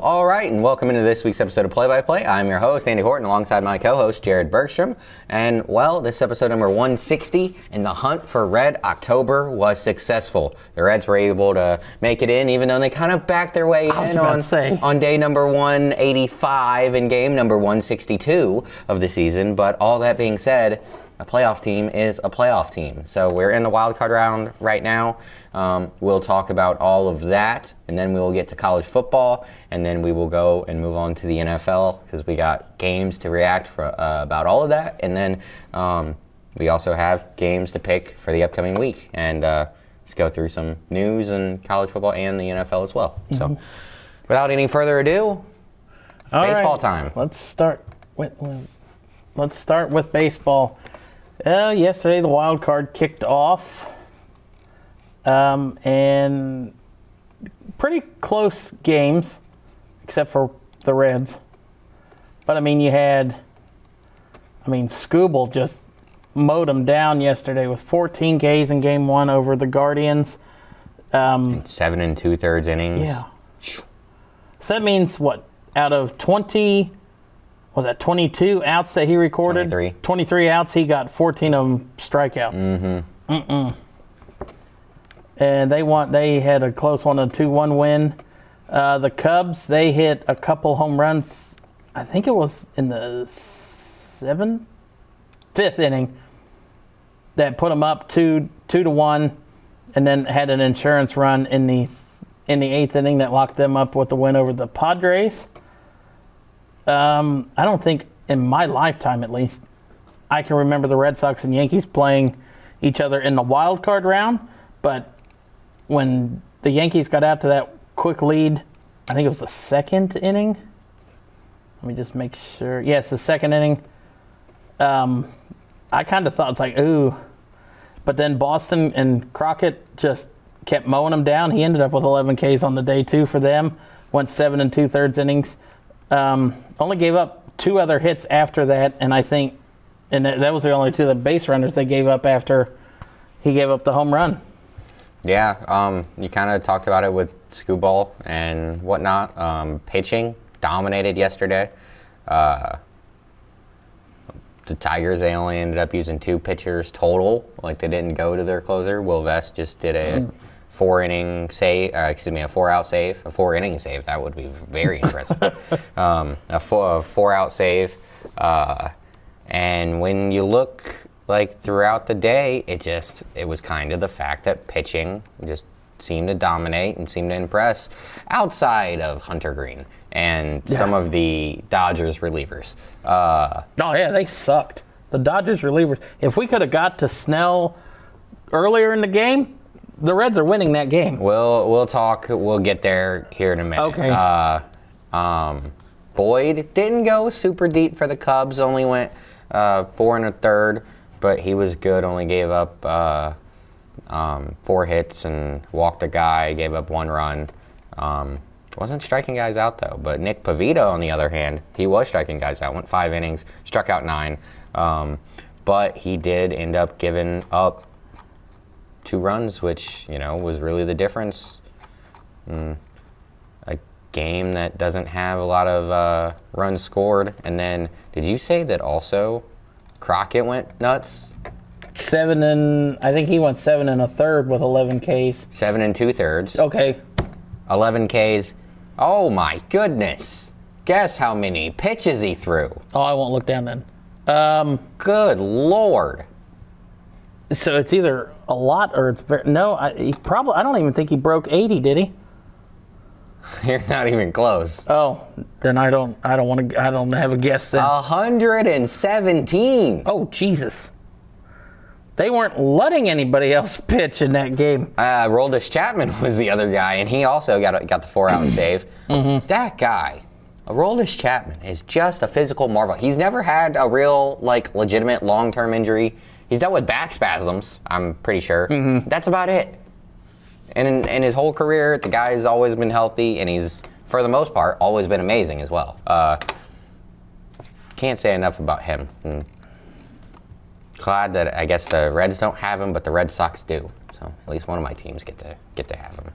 all right, and welcome into this week's episode of Play by Play. I'm your host, Andy Horton, alongside my co-host, Jared Bergstrom. And, well, this is episode number 160, and the hunt for Red October was successful. The Reds were able to make it in, even though they kind of backed their way in on day number 185 and game number 162 of the season. But all that being said, a playoff team is a playoff team. So we're in the wild card round right now. We'll talk about all of that, and then we will get to college football, and then we will go and move on to the NFL because we got games to react for, about all of that. And then we also have games to pick for the upcoming week. And let's go through some news in college football and the NFL as well. Mm-hmm. So without any further ado, baseball time. Let's start with baseball. Yesterday, the wild card kicked off, and pretty close games, except for the Reds. But, Scooble just mowed them down yesterday with 14 Ks in Game 1 over the Guardians. 7 2/3 innings. Yeah. So that means, what, out of 22 outs that he recorded? 23 outs, he got 14 of them strikeout. Mm-hmm. And they had a close one, a 2-1 win. The Cubs, they hit a couple home runs. I think it was in the fifth inning that put them up 2-1, and then had an insurance run in the eighth inning that locked them up with the win over the Padres. I don't think in my lifetime, at least, I can remember the Red Sox and Yankees playing each other in the wild card round. But when the Yankees got out to that quick lead, I think it was the second inning. Let me just make sure. Yes, the second inning. I kind of thought it's like, ooh. But then Boston and Crockett just kept mowing them down. He ended up with 11 Ks on the day, too, for them. Went 7 2/3 innings. Only gave up 2 other hits after that, and that was the only 2 the base runners they gave up after he gave up the home run. Yeah, you kind of talked about it with Scooball and whatnot. Pitching dominated yesterday. The Tigers, they only ended up using 2 pitchers total. Like, they didn't go to their closer. Will Vest just did a 4-inning save, a 4-out save, a 4-inning save. That would be very impressive. A 4-out save. And when you look like throughout the day, it was kind of the fact that pitching just seemed to dominate and seemed to impress outside of Hunter Green and some of the Dodgers relievers. They sucked. The Dodgers relievers. If we could have got to Snell earlier in the game, the Reds are winning that game. We'll talk. We'll get there here in a minute. Okay. Boyd didn't go super deep for the Cubs. Only went 4 1/3, but he was good. Only gave up 4 hits and walked a guy. Gave up 1 run. Wasn't striking guys out though. But Nick Pivetta, on the other hand, he was striking guys out. Went 5 innings, struck out 9. But he did end up giving up 2 runs, which, was really the difference. A game that doesn't have a lot of runs scored. And then, did you say that also Crockett went nuts? I think he went 7 1/3 with 11 Ks. 7 2/3. Okay. 11 Ks. Oh my goodness. Guess how many pitches he threw? Oh, I won't look down then. Good Lord. So it's either a lot or it's no. I don't even think he broke 80. Did he? You're not even close. Oh, then I don't have a guess then. 117. Oh, Jesus. They weren't letting anybody else pitch in that game. Roldis Chapman was the other guy, and he also got the 4-out save. Mm-hmm. That guy, Roldis Chapman, is just a physical marvel. He's never had a real, legitimate long-term injury. He's dealt with back spasms, I'm pretty sure. Mm-hmm. That's about it. And in his whole career, the guy's always been healthy, and he's, for the most part, always been amazing as well. Can't say enough about him. Glad that I guess the Reds don't have him, but the Red Sox do. So at least one of my teams get to have him.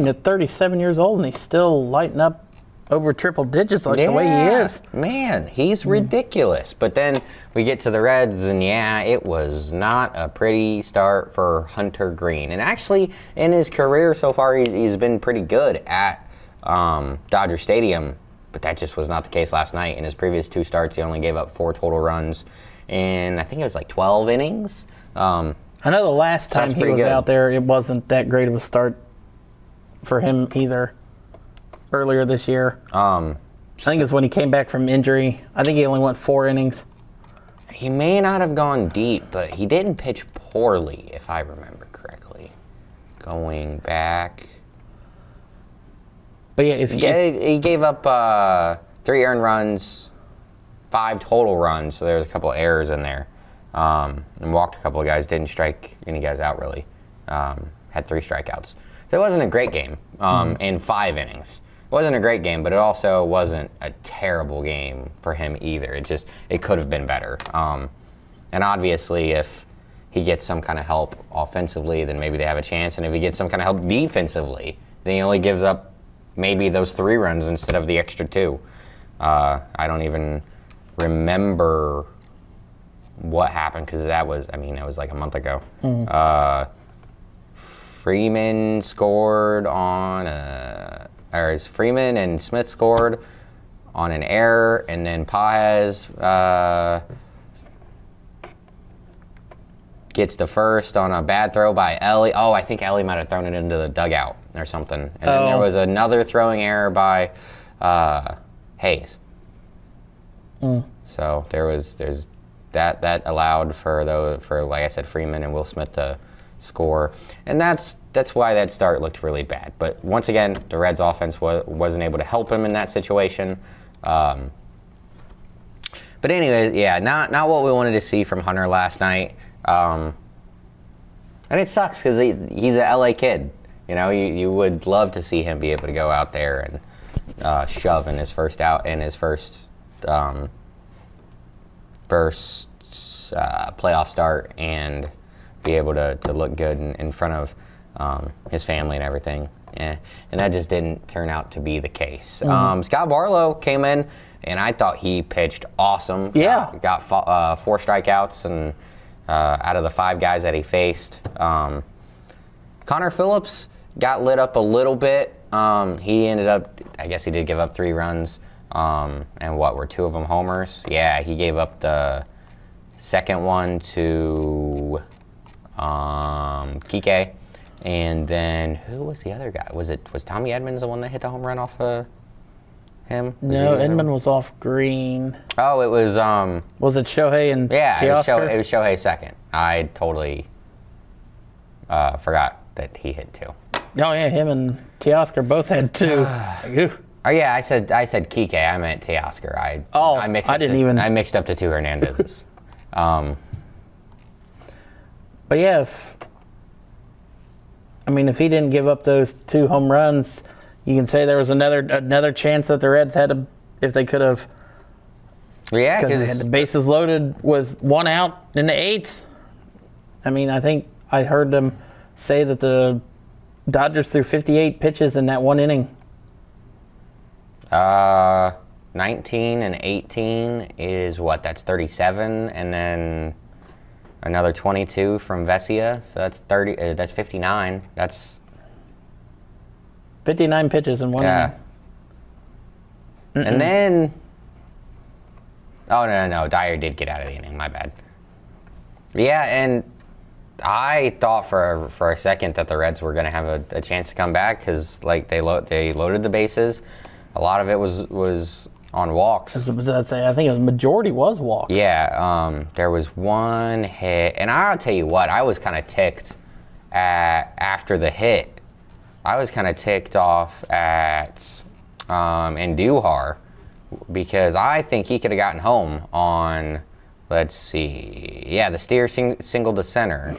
At 37 years old, and he's still lighting up over triple digits like the way he is. Man, he's ridiculous. But then we get to the Reds, and it was not a pretty start for Hunter Green. And actually, in his career so far, he's been pretty good at Dodger Stadium. But that just was not the case last night. In his previous 2 starts, he only gave up 4 total runs in, I think it was like 12 innings. I know the last time he was out there, it wasn't that great of a start for him either. Earlier this year. I think it's when he came back from injury. I think he only went 4 innings. He may not have gone deep, but he didn't pitch poorly, if I remember correctly. Going back. But yeah, he gave up 3 earned runs, 5 total runs, so there was a couple of errors in there. And walked a couple of guys, didn't strike any guys out really. Had 3 strikeouts. So it wasn't a great game in 5 innings. It wasn't a great game, but it also wasn't a terrible game for him either. It could have been better. And obviously, if he gets some kind of help offensively, then maybe they have a chance. And if he gets some kind of help defensively, then he only gives up maybe those 3 runs instead of the extra 2. I don't even remember what happened because that was like a month ago. Freeman scored on Freeman and Smith scored on an error, and then Paez gets the first on a bad throw by Ellie. Oh, I think Ellie might have thrown it into the dugout or something. And then there was another throwing error by Hayes. So there's that allowed for like I said, Freeman and Will Smith to score, and that's why that start looked really bad. But once again, the Reds offense wasn't able to help him in that situation. But anyways, not what we wanted to see from Hunter last night. And it sucks because he's an LA kid. You would love to see him be able to go out there and shove in his first playoff start and be able to look good in front of his family and everything. And that just didn't turn out to be the case. Scott Barlow came in, and I thought he pitched awesome. Yeah. Got 4 strikeouts and out of the 5 guys that he faced. Connor Phillips got lit up a little bit. He ended up, I guess he did give up 3 runs. And what were 2 of them homers? Yeah, he gave up the second one to Kike. And then who was the other guy? Was Tommy Edmonds the one that hit the home run off of him? No, Edmond was off Green. Oh, it was Was it Shohei and Teoscar? It was Shohei second. I totally forgot that he hit 2. Oh yeah, him and Teoscar both had 2. Oh yeah, I said Kike. I meant Teoscar. I mixed up the 2 Hernandezes. But yeah, if he didn't give up those 2 home runs, you can say there was another chance that the Reds had if they could have. Yeah, because they had the bases loaded with 1 out in the 8th. I think I heard them say that the Dodgers threw 58 pitches in that 1 inning. 19 and 18 is what? That's 37, and then another 22 from Vesia, so that's 30. That's 59. That's 59 pitches in 1 inning. And then, no, Dyer did get out of the inning. My bad. Yeah, and I thought for a second that the Reds were going to have a chance to come back because they loaded the bases. A lot of it was on walks. I think the majority was walks. Yeah, there was 1 hit, and I'll tell you what, I was kind of ticked after the hit. I was kind of ticked off at Andujar because I think he could have gotten home on, let's see, the steer single to center.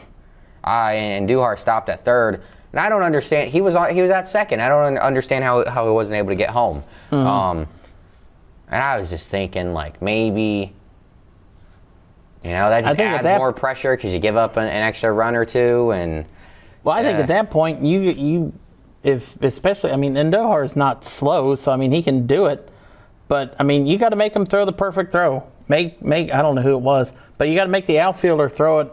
Andujar stopped at third. And I don't understand. He was at second. I don't understand how he wasn't able to get home. And I was just thinking, maybe, that just adds more pressure because you give up an extra run or 2. And I think at that point, if especially, Andujar is not slow, so he can do it. But you got to make him throw the perfect throw. Make I don't know who it was, but you got to make the outfielder throw it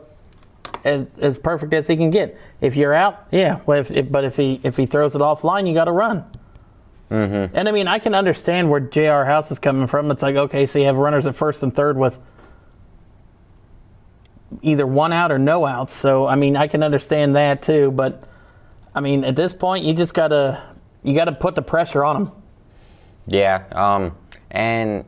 as perfect as he can get. If you're out, yeah. Well, if he throws it offline, you got to run. Mm-hmm. And I can understand where J.R. House is coming from. It's like, okay, so you have runners at first and third with either one out or no outs. So I can understand that too. But at this point, you just gotta put the pressure on them. Yeah. And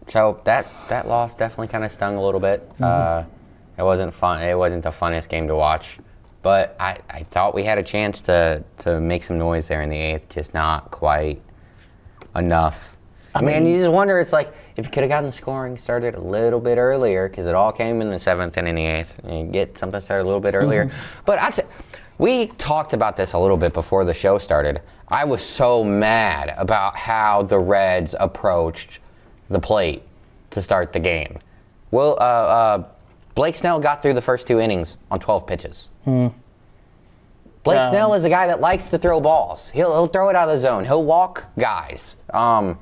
so that loss definitely kind of stung a little bit. Mm-hmm. It wasn't fun. It wasn't the funnest game to watch. But I thought we had a chance to make some noise there in the 8th, just not quite enough. And you just wonder, it's like, if you could have gotten the scoring started a little bit earlier, because it all came in the 7th and in the 8th, and you get something started a little bit earlier. Mm-hmm. But we talked about this a little bit before the show started. I was so mad about how the Reds approached the plate to start the game. Well, Blake Snell got through the first 2 innings on 12 pitches. Blake Snell is a guy that likes to throw balls. He'll throw it out of the zone. He'll walk guys. Yeah,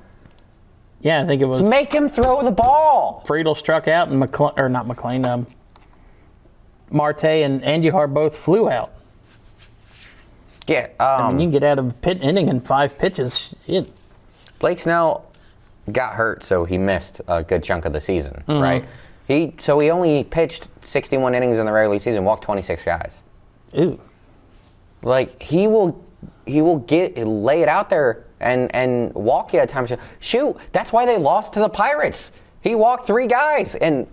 I think it was. So make him throw the ball. Friedel struck out, and Marte and Andujar both flew out. Yeah. You can get out of a inning in 5 pitches. Blake Snell got hurt, so he missed a good chunk of the season, right? He only pitched 61 innings in the regular season, walked 26 guys. Ooh. Like, he will lay it out there and walk you at times. Shoot, that's why they lost to the Pirates. He walked 3 guys in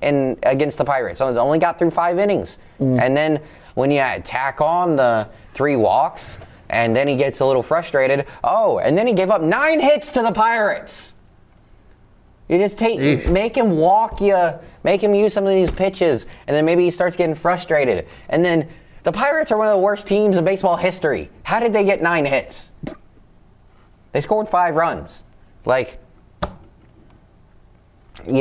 against the Pirates. So he only got through 5 innings. And then when you tack on the 3 walks, and then he gets a little frustrated. Oh, and then he gave up 9 hits to the Pirates. You just make him walk you, make him use some of these pitches, and then maybe he starts getting frustrated. And then the Pirates are one of the worst teams in baseball history. How did they get 9 hits? They scored 5 runs. Like, I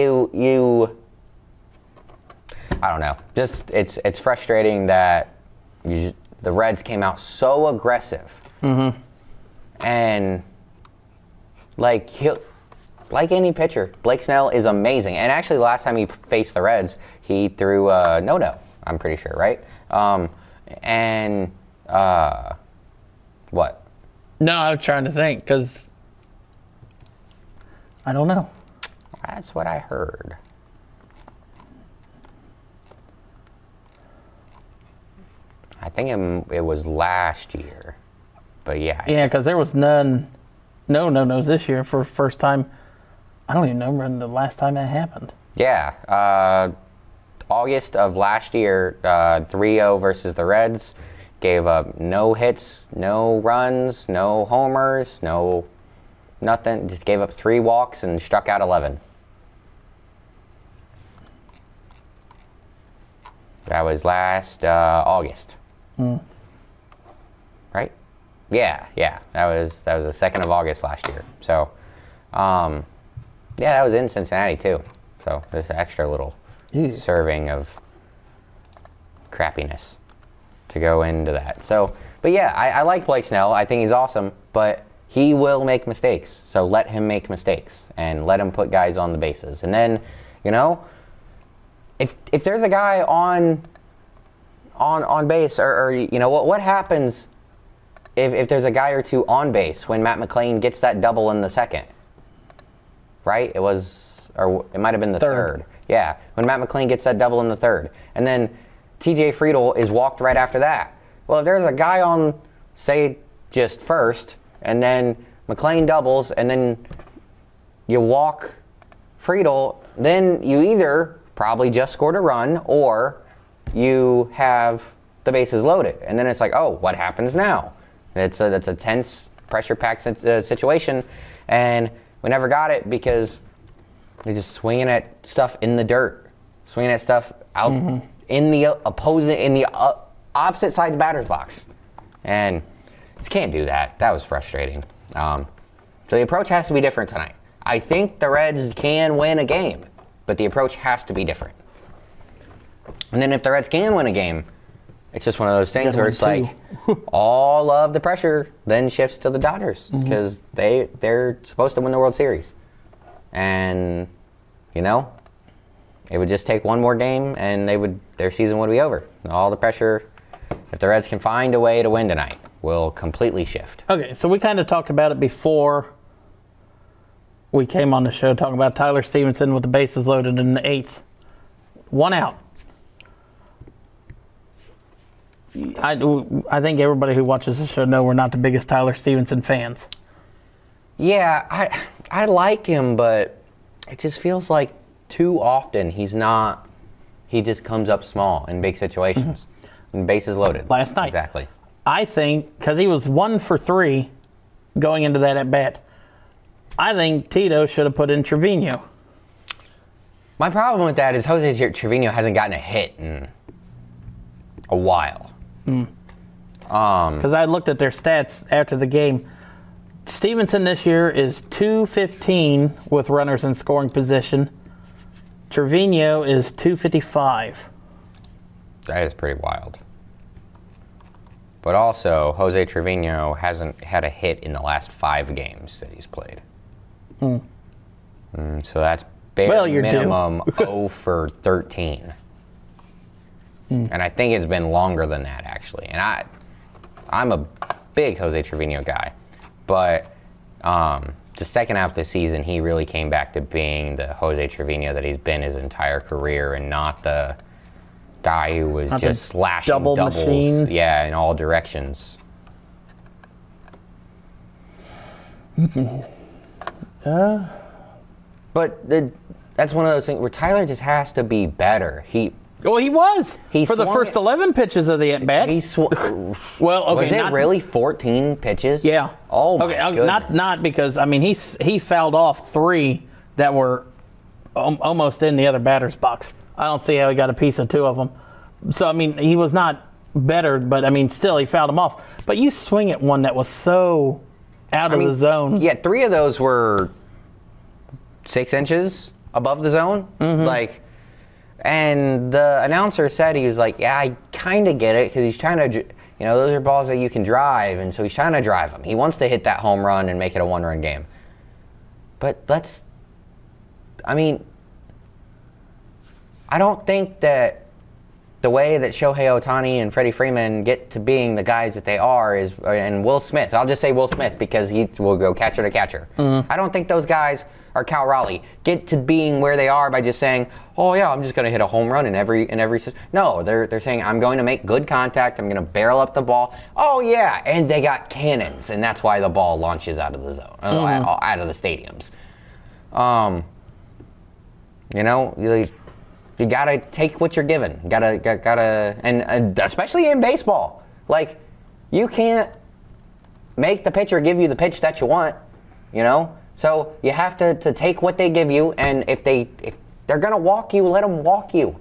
don't know. Just it's frustrating that the Reds came out so aggressive. Mm-hmm. And like any pitcher, Blake Snell is amazing. And actually, the last time he faced the Reds, he threw a no-no, I'm pretty sure, right? What? No, I'm trying to think, because I don't know. That's what I heard. I think it was last year. But yeah. Yeah, because there was no no-nos this year for the first time. I don't even know when the last time that happened. Yeah. August of last year, 3-0 versus the Reds. Gave up no hits, no runs, no homers, no nothing. Just gave up 3 walks and struck out 11. That was last August. Right? Yeah. That was the 2nd of August last year. So, yeah, that was in Cincinnati too. So there's an extra little serving of crappiness to go into that. So, but yeah, I like Blake Snell. I think he's awesome, but he will make mistakes. So let him make mistakes and let him put guys on the bases. And then, if there's a guy on base, or what happens if there's a guy or 2 on base when Matt McLain gets that double in the 2nd? Right? It might have been the 3rd. Yeah, when Matt McLain gets that double in the 3rd. And then TJ Friedel is walked right after that. Well, if there's a guy on, say, just first, and then McLain doubles, and then you walk Friedel, then you either probably just scored a run, or you have the bases loaded. And then it's like, oh, what happens now? That's a tense, pressure-packed situation, and we never got it because they're just swinging at stuff in the dirt, swinging at stuff out in the opposite side of the batter's box, and just can't do that. That was frustrating. So the approach has to be different tonight. I think the Reds can win a game, but the approach has to be different. And then if the Reds can win a game, it's just one of those things Got where it's one, like all of the pressure then shifts to the Dodgers because they're supposed to win the World Series. And, you know, it would just take one more game and their season would be over. All the pressure, if the Reds can find a way to win tonight, will completely shift. Okay, so we kind of talked about it before we came on the show, talking about Tyler Stevenson with the bases loaded in the 8th. 1 out. I think everybody who watches the show know we're not the biggest Tyler Stevenson fans. Yeah, I like him, but it just feels like too often he just comes up small in big situations. And bases loaded. Last night. Exactly. I think, because he was 1 for 3 going into that at bat, I think Tito should have put in Trevino. My problem with that is Jose Trevino hasn't gotten a hit in a while. Because I looked at their stats after the game. Stevenson this year is 215 with runners in scoring position. Trevino is 255. That is pretty wild. But also, Jose Trevino hasn't had a hit in the last 5 games that he's played. So that's minimum 0 for 13. And I think it's been longer than that, actually. And I'm a big Jose Trevino guy. But the second half of the season, he really came back to being the Jose Trevino that he's been his entire career and not the guy who was just slashing doubles machine. Yeah, in all directions. But that's one of those things where Tyler just has to be better. He was for the first 11 pitches of the at bat. Well, okay, was it really 14 pitches? Yeah. Oh my goodness. Not because he fouled off 3 that were almost in the other batter's box. I don't see how he got a piece of 2 of them. So he was not better, but still he fouled them off. But you swing at one that was so out of the zone. Yeah, 3 of those were 6 inches above the zone. And the announcer said, he was like, yeah, I kind of get it because he's trying to, those are balls that you can drive, and so he's trying to drive them. He wants to hit that home run and make it a 1-run game. But I don't think that the way that Shohei Ohtani and Freddie Freeman get to being the guys that they are and Will Smith, I'll just say Will Smith because he will go catcher to catcher. I don't think those guys or Cal Raleigh get to being where they are by just saying, oh yeah, I'm just going to hit a home run in every. No, they're saying I'm going to make good contact. I'm going to barrel up the ball. Oh yeah, and they got cannons, and that's why the ball launches out of the zone, out of the stadiums. You gotta take what you're given. Gotta, and especially in baseball, you can't make the pitcher give you the pitch that you want. So you have to take what they give you, and if they're gonna walk you, let them walk you.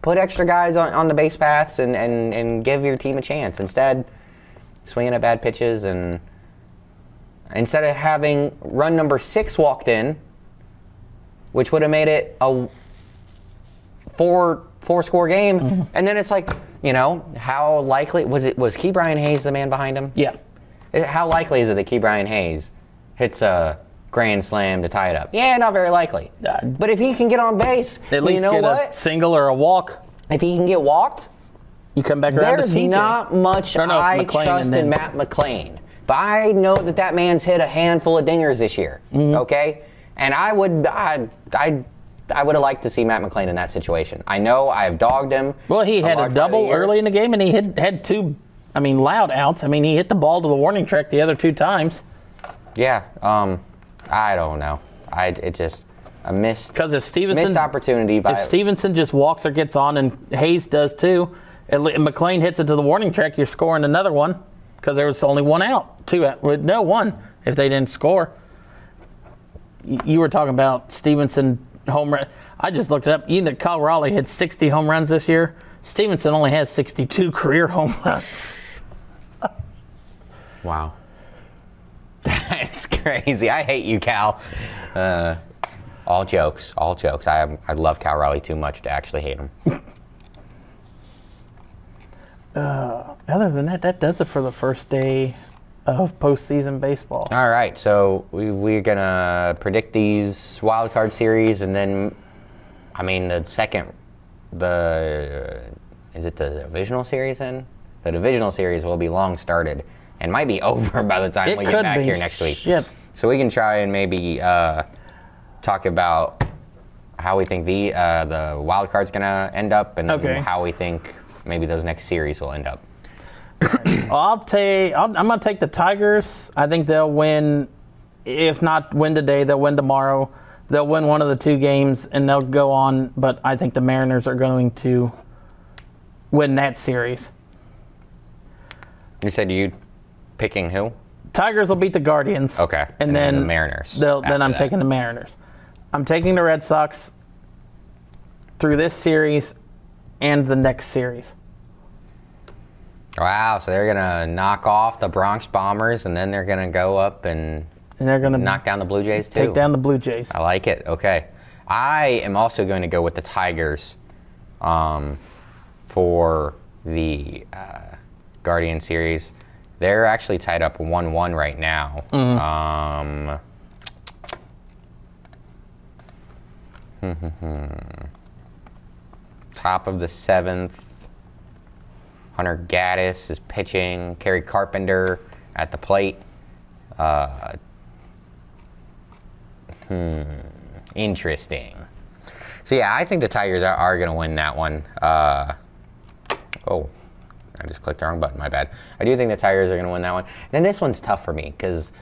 Put extra guys on the base paths and give your team a chance. Instead, swinging at bad pitches, and instead of having run number 6 walked in, which would have made it a 4-score game, and then it's how likely was Key Brian Hayes the man behind him? Yeah. How likely is it that Key Brian Hayes hits a grand slam to tie it up? Yeah, not very likely. But if he can get on base, at least get a single or a walk. If he can get walked, you come back around to TJ. There's not much I trust in Matt McClain. But I know that man's hit a handful of dingers this year. Okay? And I would have liked to see Matt McClain in that situation. I know I've dogged him. Well, he had a double early in the game, and he had 2, loud outs. He hit the ball to the warning track the other 2 times. Yeah. I don't know. A missed opportunity. If Stevenson just walks or gets on, and Hayes does too, and McClain hits it to the warning track, you're scoring another one because there was only 1 out, 2 out, no 1 if they didn't score. You were talking about Stevenson home run. I just looked it up. Kyle Raleigh hit 60 home runs this year. Stevenson only has 62 career home runs. Wow. That's crazy. I hate you, Cal. All jokes. I love Cal Raleigh too much to actually hate him. Other than that, that does it for the first day of postseason baseball. All right, so we're going to predict these wild card series, and then, I mean, is it the divisional series then? The divisional series will be long started and might be over by the time we get back here next week. Yep. So we can try and maybe talk about how we think the wild card's going to end up, and how we think maybe those next series will end up. Well, I'm going to take the Tigers. I think they'll win. If not win today, they'll win tomorrow. They'll win one of the two games, and they'll go on. But I think the Mariners are going to win that series. You said you picking who? Tigers will beat the Guardians. Okay. And then the Mariners. Then I'm taking the Mariners. I'm taking the Red Sox through this series and the next series. Wow, so they're going to knock off the Bronx Bombers, and then they're going to go up and they're going to knock down the Blue Jays too. Take down the Blue Jays. I like it. Okay. I am also going to go with the Tigers for the Guardian series. They're actually tied up 1-1 right now. Top of the 7th. Hunter Gaddis is pitching. Kerry Carpenter at the plate. Interesting. So yeah, I think the Tigers are going to win that one. Oh, I just clicked the wrong button. My bad. I do think the Tigers are going to win that one. Then this one's tough for me because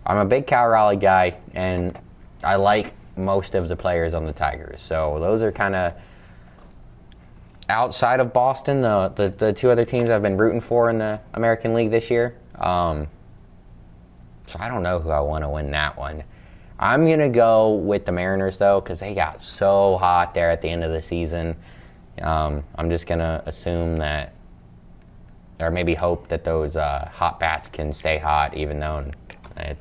I'm a big Cal Raleigh guy, and I like most of the players on the Tigers. So those are kind of outside of Boston, the two other teams I've been rooting for in the American League this year. So I don't know who I want to win that one. I'm going to go with the Mariners, though, because they got so hot there at the end of the season. I'm just going to assume that, or maybe hope that those hot bats can stay hot, even though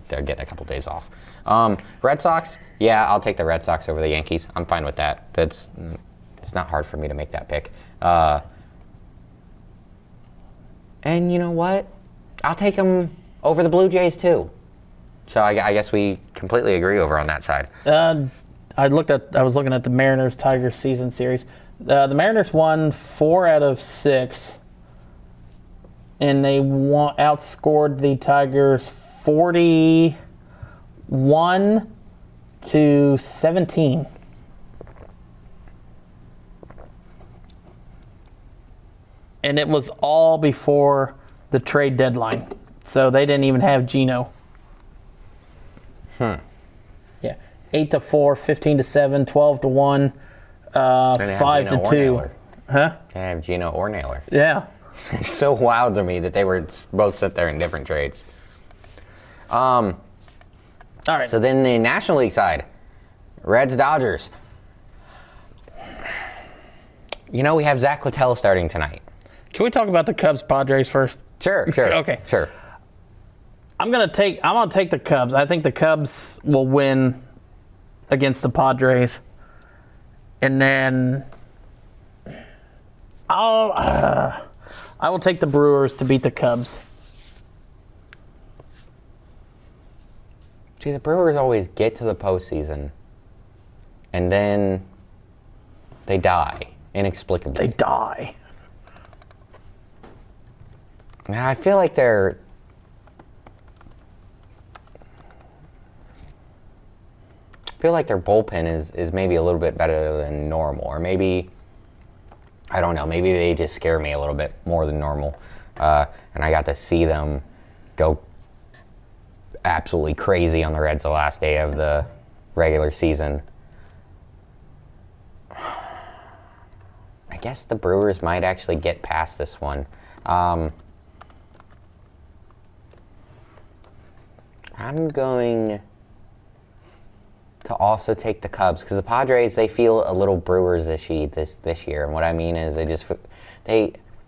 they're getting a couple days off. Red Sox, yeah, I'll take the Red Sox over the Yankees. I'm fine with that. It's not hard for me to make that pick. And you know what? I'll take them over the Blue Jays, too. So I guess we completely agree over on that side. I was looking at the Mariners-Tigers season series. The Mariners won 4 out of 6, and they outscored the Tigers 41-17. And it was all before the trade deadline. So they didn't even have Geno. Yeah. 8-4, 15-7, 12-1, 5-2. Huh? They have Geno or Naylor. Yeah. It's so wild to me that they were both set there in different trades. All right. So then the National League side, Reds, Dodgers. You know, we have Zach Littell starting tonight. Can we talk about the Cubs Padres first? Sure. Okay. Sure. I'm gonna take the Cubs. I think the Cubs will win against the Padres, and then I will take the Brewers to beat the Cubs. See, the Brewers always get to the postseason, and then they die inexplicably. They die. Now, I feel like their bullpen is maybe a little bit better than normal, or maybe, I don't know, maybe they just scare me a little bit more than normal. And I got to see them go absolutely crazy on the Reds the last day of the regular season. I guess the Brewers might actually get past this one. I'm going to also take the Cubs because the Padres, they feel a little Brewers this year, and what I mean is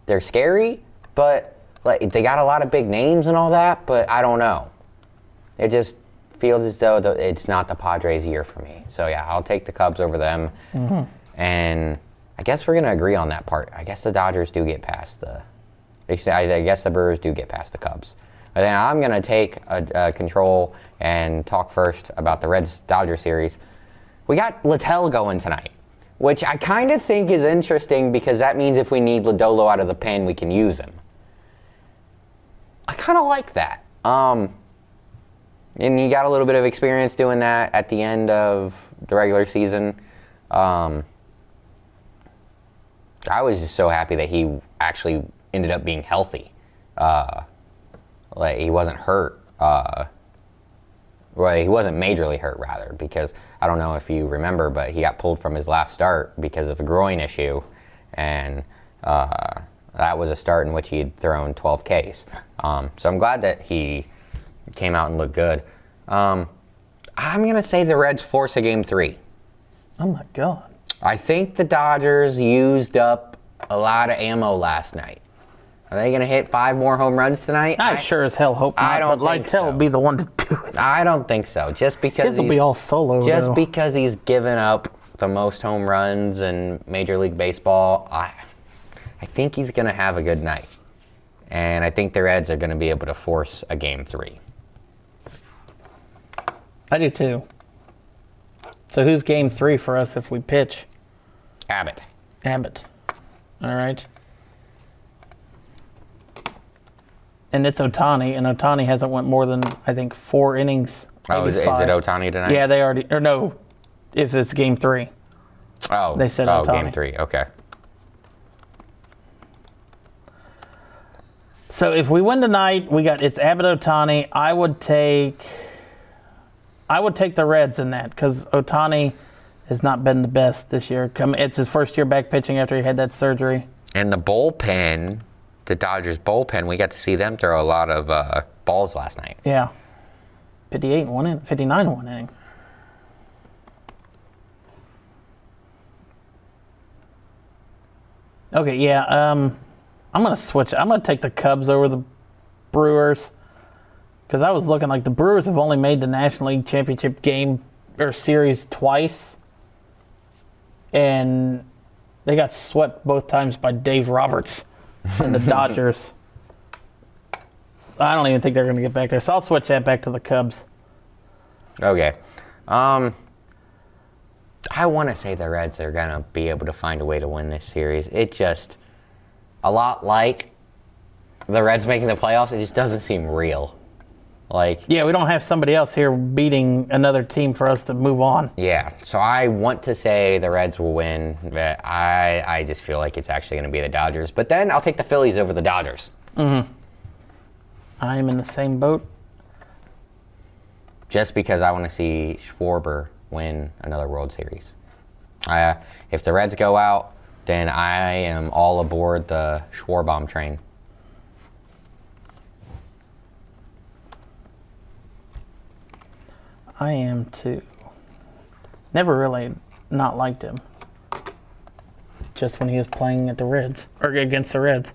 they're scary, but like they got a lot of big names and all that, but I don't know. It just feels as though it's not the Padres' year for me. So yeah, I'll take the Cubs over them, and I guess we're gonna agree on that part. I guess the Dodgers do get past the I guess the Brewers do get past the Cubs. But then I'm going to take control and talk first about the Reds-Dodger series. We got Littell going tonight, which I kind of think is interesting because that means if we need Lodolo out of the pen, we can use him. I kind of like that. And he got a little bit of experience doing that at the end of the regular season. I was just so happy that he actually ended up being healthy. Like he wasn't hurt. Well, he wasn't majorly hurt, rather, because I don't know if you remember, but he got pulled from his last start because of a groin issue, and that was a start in which he had thrown 12 Ks. So I'm glad that he came out and looked good. I'm going to say the Reds force a Game 3. Oh, my God. I think the Dodgers used up a lot of ammo last night. Are they going to hit 5 more home runs tonight? I sure as hell hope not. I don't but think Littell so. will be the one to do it. I don't think so. Just because His will be all solo, Just though. because he's given up the most home runs in Major League Baseball, I think he's going to have a good night. And I think the Reds are going to be able to force a Game 3. I do too. So who's Game 3 for us if we pitch? Abbott. Abbott. All right. And it's Ohtani, and Ohtani hasn't went more than, I think, 4 innings. Oh, is it Ohtani tonight? Yeah, they already, or no, if it's Game 3. Oh, they said Ohtani. Ohtani. Game 3, okay. So if we win tonight, it's Abbott, Ohtani. I would take the Reds in that because Ohtani has not been the best this year. It's his first year back pitching after he had that surgery. And the bullpen, the Dodgers bullpen, we got to see them throw a lot of balls last night. Yeah. 58 in one inning, 59 in one inning. Okay, yeah. I'm going to switch. I'm going to take the Cubs over the Brewers because I was looking like the Brewers have only made the National League Championship game or series twice, and they got swept both times by Dave Roberts and the Dodgers. I don't even think they're going to get back there, so I'll switch that back to the Cubs. Okay. I want to say the Reds are going to be able to find a way to win this series. It just, a lot like the Reds making the playoffs, it just doesn't seem real. Yeah, we don't have somebody else here beating another team for us to move on. Yeah, so I want to say the Reds will win, but I just feel like it's actually going to be the Dodgers. But then I'll take the Phillies over the Dodgers. Mm-hmm. I'm in the same boat. Just because I want to see Schwarber win another World Series. If the Reds go out, then I am all aboard the Schwarbomb train. I am too. Never really not liked him. Just when he was playing at the Reds, or against the Reds.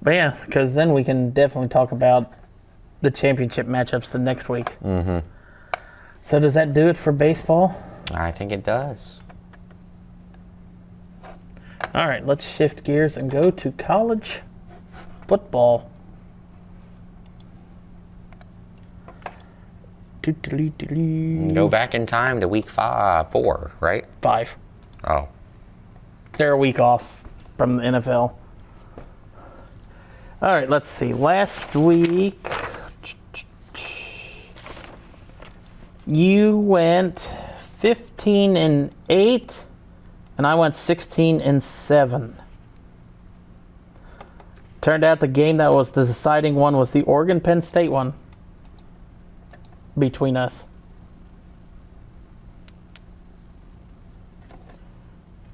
But yeah, because then we can definitely talk about the championship matchups the next week. Mm-hmm. So does that do it for baseball? I think it does. All right, let's shift gears and go to college football. Go back in time to week 4, right? 5. Oh. They're a week off from the NFL. All right, let's see. Last week, you went 15-8, and I went 16-7. Turned out the game that was the deciding one was the Oregon-Penn State one between us.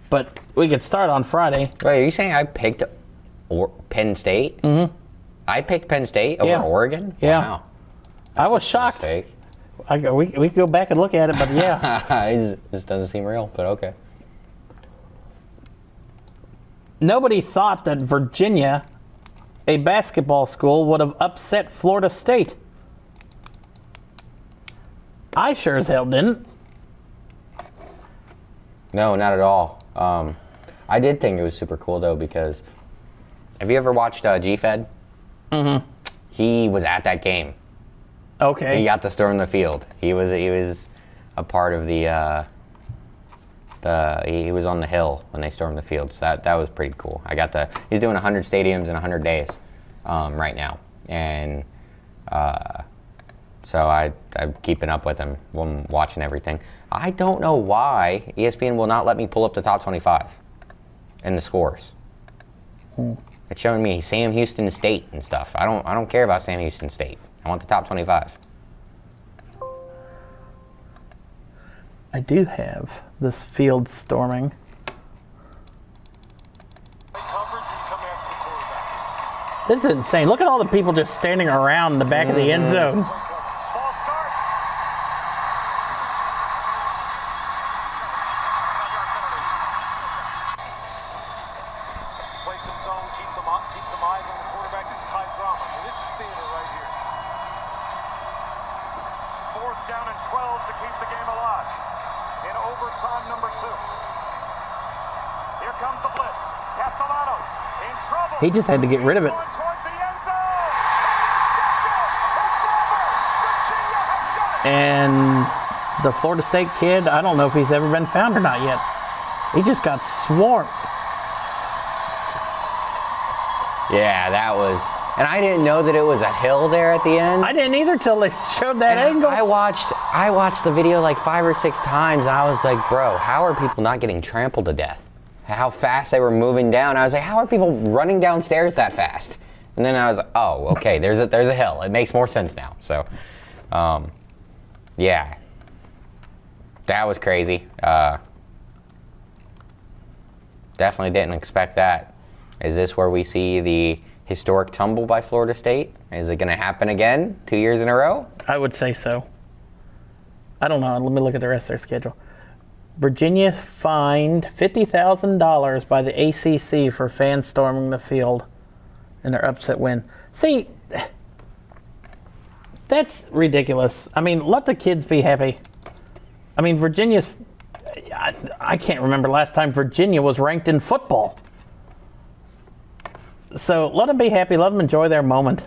But we could start on Friday. Wait, are you saying I picked Penn State? Mm-hmm. I picked Penn State over Oregon? Yeah. Wow. I was shocked. We could go back and look at it, but yeah. It just doesn't seem real, but okay. Nobody thought that Virginia, a basketball school, would have upset Florida State. I sure as hell didn't. No, not at all. I did think it was super cool, though, because Have you ever watched G-Fed? Mm-hmm. He was at that game. Okay. He got to storm the field. He was a part of he was on the hill when they stormed the field. So that was pretty cool. He's doing 100 stadiums in 100 days right now. And so I'm keeping up with him. I'm watching everything. I don't know why ESPN will not let me pull up the top 25 and the scores. It's showing me Sam Houston State and stuff. I don't care about Sam Houston State. I want the top 25. I do have this field storming. This is insane. Look at all the people just standing around the back of the end zone. False start. Play some zone, keep some eyes on the quarterback. This is high drama. This is theater right here. 4th down and 12 to keep the game alive. In overtime number 2. Here comes the blitz. Castellanos in trouble. He just had to get rid of it. Towards the end zone. Intercepted. It's over. Virginia has done it. And the Florida State kid, I don't know if he's ever been found or not yet. He just got swarmed. Yeah, that was. And I didn't know that it was a hill there at the end. I didn't either till they showed that And angle. I watched the video like 5 or 6 times, and I was like, bro, how are people not getting trampled to death? How fast they were moving down. I was like, how are people running downstairs that fast? And then I was like, oh, okay, there's a hill. It makes more sense now. So, yeah, that was crazy. Definitely didn't expect that. Is this where we see the historic tumble by Florida State? Is it going to happen again 2 years in a row? I would say so. I don't know. Let me look at the rest of their schedule. Virginia fined $50,000 by the ACC for fans storming the field in their upset win. See, that's ridiculous. I mean, let the kids be happy. I mean, Virginia's... I can't remember last time Virginia was ranked in football. So let them be happy. Let them enjoy their moment.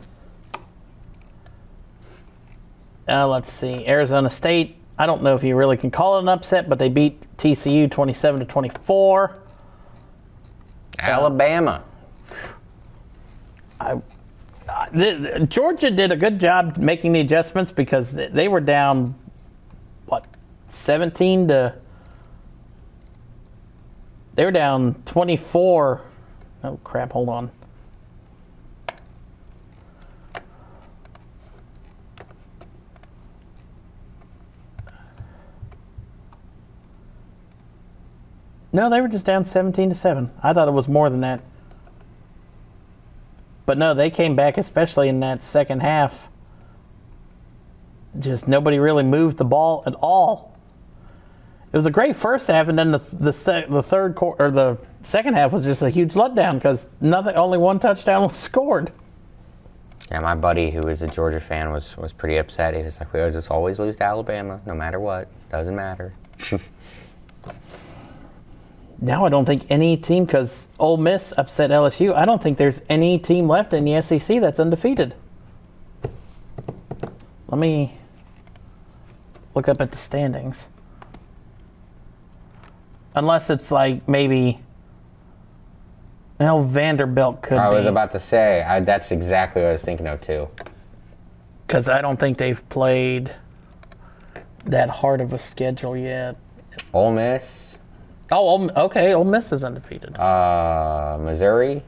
Let's see. Arizona State. I don't know if you really can call it an upset, but they beat TCU 27-24. Alabama. Georgia did a good job making the adjustments because they were down, 17 to... They were down 24. Oh, crap. Hold on. No, they were just down 17-7. I thought it was more than that. But no, they came back, especially in that second half. Just nobody really moved the ball at all. It was a great first half, and then the third quarter, or the second half was just a huge letdown because only one touchdown was scored. Yeah, my buddy who was a Georgia fan was pretty upset. He was like, "We just always lose to Alabama, no matter what. Doesn't matter." Now I don't think any team, because Ole Miss upset LSU, I don't think there's any team left in the SEC that's undefeated. Let me look up at the standings. Unless it's like maybe, Vanderbilt could be. I was about to say, that's exactly what I was thinking of too. Because I don't think they've played that hard of a schedule yet. Ole Miss. Oh, okay. Ole Miss is undefeated. Missouri.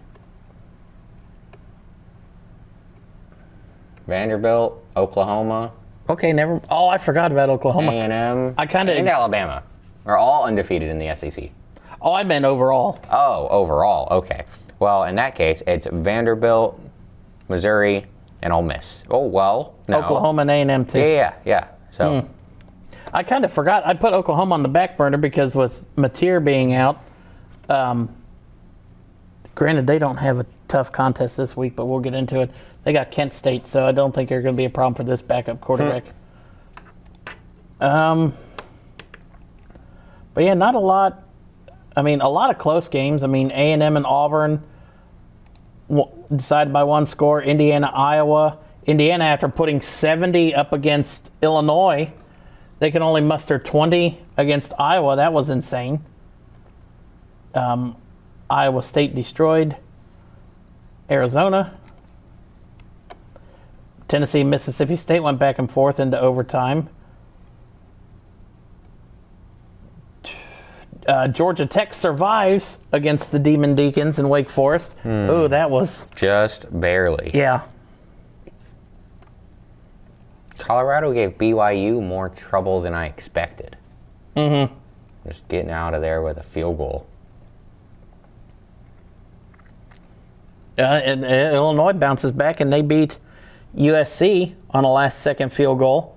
Vanderbilt. Oklahoma. Okay, Oh, I forgot about Oklahoma. A&M. And Alabama are all undefeated in the SEC. Oh, I meant overall. Oh, overall. Okay. Well, in that case, it's Vanderbilt, Missouri, and Ole Miss. Oh, well, no. Oklahoma and A&M too. Yeah. So. I kind of forgot. I put Oklahoma on the back burner because with Mateer being out, granted they don't have a tough contest this week, but we'll get into it. They got Kent State, so I don't think they're going to be a problem for this backup quarterback. But yeah, not a lot. I mean, a lot of close games. I mean, A&M and Auburn. decided by one score. Indiana, Iowa. Indiana, after putting 70 up against Illinois, they can only muster 20 against Iowa. That was insane. Iowa State destroyed Arizona. Tennessee, Mississippi State went back and forth into overtime. Georgia Tech survives against the Demon Deacons in Wake Forest. Oh, that was... Just barely. Yeah. Colorado gave BYU more trouble than I expected. Just getting out of there with a field goal. And Illinois bounces back, and they beat USC on a last-second field goal.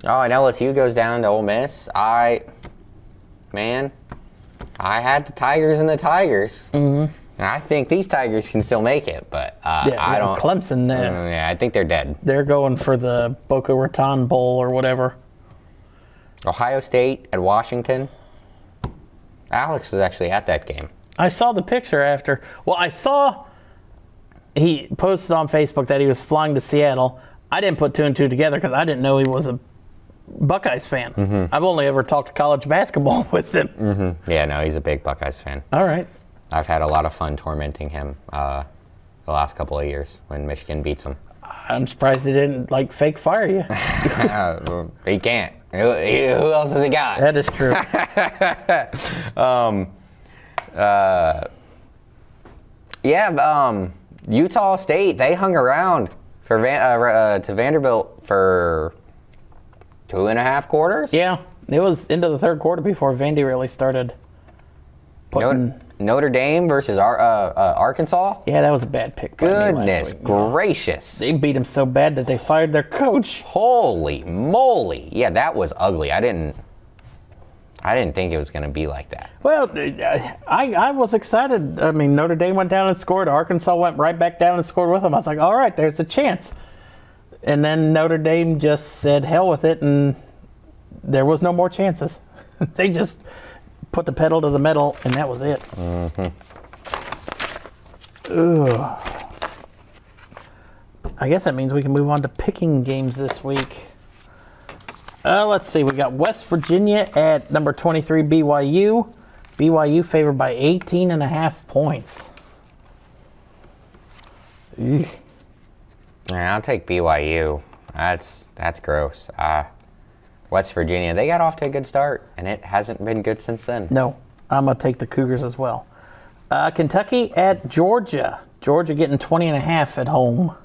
Oh, and LSU goes down to Ole Miss. I had the Tigers and the Tigers. And I think these Tigers can still make it, but I don't. Clemson, Yeah, I think they're dead. they're going for the Boca Raton Bowl or whatever. Ohio State at Washington. Alex was actually at that game. I saw the picture after. Well, I saw he posted on Facebook that he was flying to Seattle. I didn't put two and two together because I didn't know he was a Buckeyes fan. I've only ever talked college basketball with him. Yeah, no, he's a big Buckeyes fan. All right. I've had a lot of fun tormenting him the last couple of years when Michigan beats him. I'm surprised he didn't fake fire you. He can't. Who else has he got? That is true. Utah State, they hung around for to Vanderbilt for 2.5 quarters. Yeah, it was into the third quarter before Vandy really started putting. Notre Dame versus Arkansas. Yeah, that was a bad pick. by me last Goodness week. gracious! They beat him so bad that they fired their coach. Holy moly! Yeah, that was ugly. I didn't think it was going to be like that. Well, I was excited. I mean, Notre Dame went down and scored. Arkansas went right back down and scored with them. I was like, all right, there's a chance. And then Notre Dame just said hell with it, and there was no more chances. They just put the pedal to the metal, and that was it. Ugh. I guess that means we can move on to picking games this week. Let's see. We got West Virginia at number 23, BYU. BYU favored by 18.5 points. Eugh. Yeah, I'll take BYU. That's gross. West Virginia, they got off to a good start, and it hasn't been good since then. No, I'm going to take the Cougars as well. Kentucky at Georgia. Georgia getting 20.5 at home.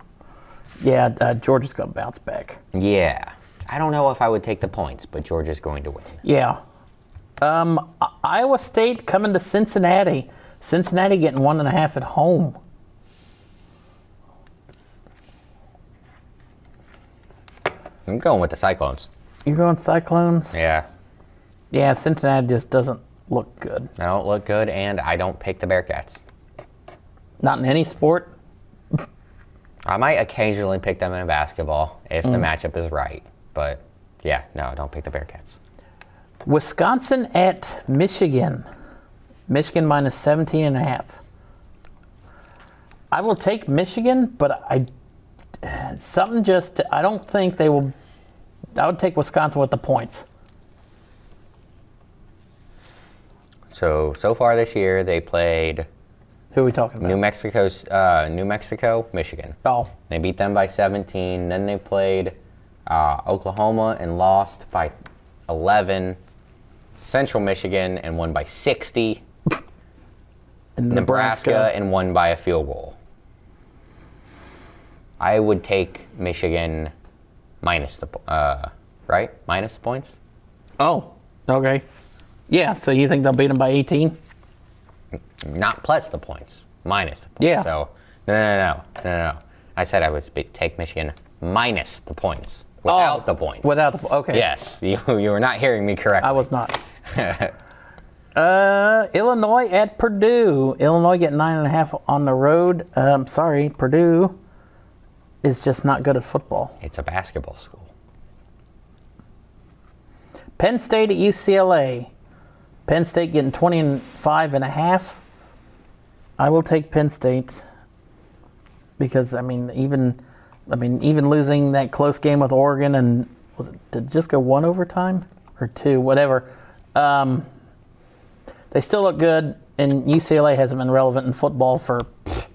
Yeah, Georgia's going to bounce back. Yeah. I don't know if I would take the points, but Georgia's going to win. Yeah. Iowa State coming to Cincinnati. Cincinnati getting 1.5 at home. I'm going with the Cyclones. You're going Cyclones? Yeah. Yeah, Cincinnati just doesn't look good. They don't look good, and I don't pick the Bearcats. Not in any sport? I might occasionally pick them in basketball if the matchup is right. But, yeah, no, don't pick the Bearcats. Wisconsin at Michigan. Michigan minus 17.5. I will take Michigan, but I don't think they will. I would take Wisconsin with the points. So far this year, they played Who are we talking about? New Mexico, Michigan. Oh, They beat them by 17. Then they played Oklahoma and lost by 11. Central Michigan and won by 60. and Nebraska and won by a field goal. I would take Michigan minus the minus the points. Oh, okay. Yeah, so you think they'll beat them by 18? Not plus the points, minus the points. Yeah. So no. I said I would take Michigan minus the points, without the points. Without the okay. Yes, you were not hearing me correctly. I was not. Illinois at Purdue. Illinois getting 9.5 on the road. Sorry, Purdue is just not good at football. It's a basketball school. Penn State at UCLA. Penn State getting 25.5. I will take Penn State. because even losing that close game with Oregon, and did it just go one overtime or two, whatever. They still look good, and UCLA hasn't been relevant in football for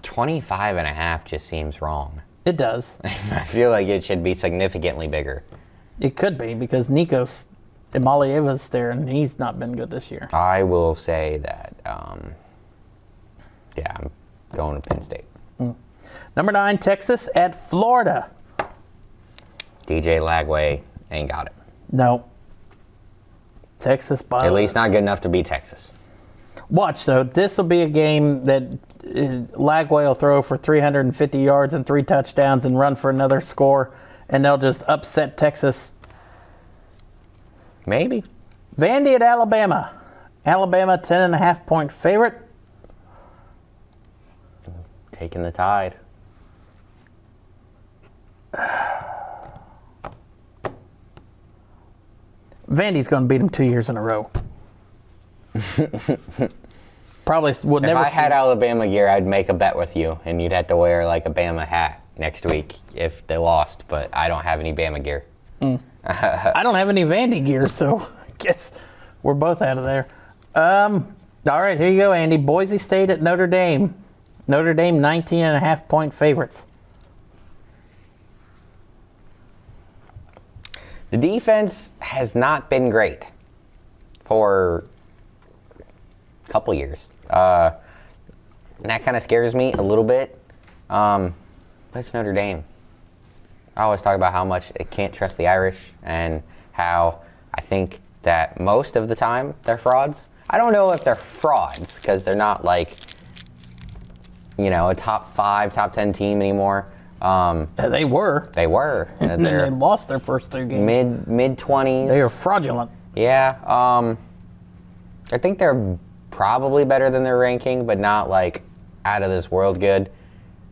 25.5 just seems wrong. It does. I feel like it should be significantly bigger. It could be because Nikos Imalieva's there, and he's not been good this year. I will say that, I'm going to Penn State. Number 9, Texas at Florida. DJ Lagway ain't got it. No. Texas by At least not good enough to beat Texas. Watch, though. This will be a game that Lagway will throw for 350 yards and 3 touchdowns and run for another score, and they'll just upset Texas. Maybe. Vandy at Alabama. Alabama 10.5-point favorite. Taking the Tide. Vandy's going to beat them 2 years in a row. Probably would never. If I had Alabama gear, I'd make a bet with you, and you'd have to wear like a Bama hat next week if they lost. But I don't have any Bama gear. I don't have any Vandy gear, so I guess we're both out of there. All right, here you go, Andy. Boise State at Notre Dame. Notre Dame 19.5-point favorites. The defense has not been great for a couple years. And that kind of scares me a little bit. But it's Notre Dame. I always talk about how much I can't trust the Irish and how I think that most of the time they're frauds. I don't know if they're frauds because they're not like, a top 5, top 10 team anymore. They were. They were. And then they lost their first 3 games. Mid-20s. They are fraudulent. Yeah. I think they're probably better than their ranking, but not like out of this world good.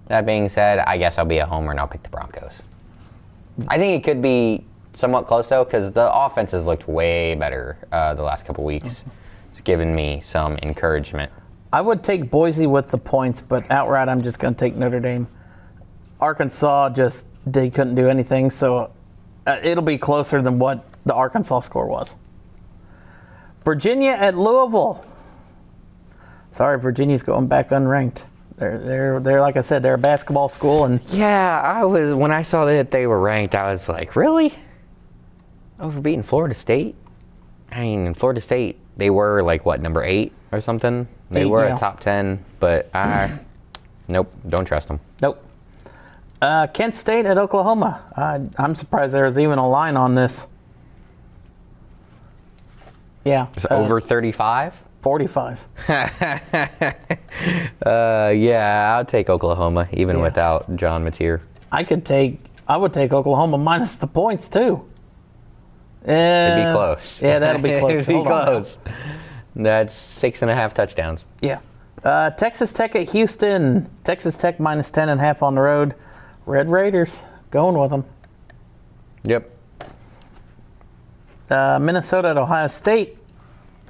That being said, I guess I'll be a homer and I'll pick the Broncos. I think it could be somewhat close though, because the offense has looked way better the last couple weeks. It's given me some encouragement. I would take Boise with the points, but outright I'm just going to take Notre Dame. Arkansas they couldn't do anything, so it'll be closer than what the Arkansas score was. Virginia at Louisville. Sorry, Virginia's going back unranked. They're like I said, they're a basketball school, and yeah, when I saw that they were ranked, I was like, really? Over beating Florida State? I mean, in Florida State, they were like what, number 8 or something? They were a top 10, but nope, don't trust them. Nope. Kent State at Oklahoma. I'm surprised there was even a line on this. Yeah. It's over 35? 45. Yeah, I'll take Oklahoma, even without John Mateer. I would take Oklahoma minus the points, too. It'd be close. Yeah, that'll be close. It'd be close. That's 6.5 touchdowns. Yeah. Texas Tech at Houston. Texas Tech minus 10.5 on the road. Red Raiders going with them. Yep. Minnesota at Ohio State.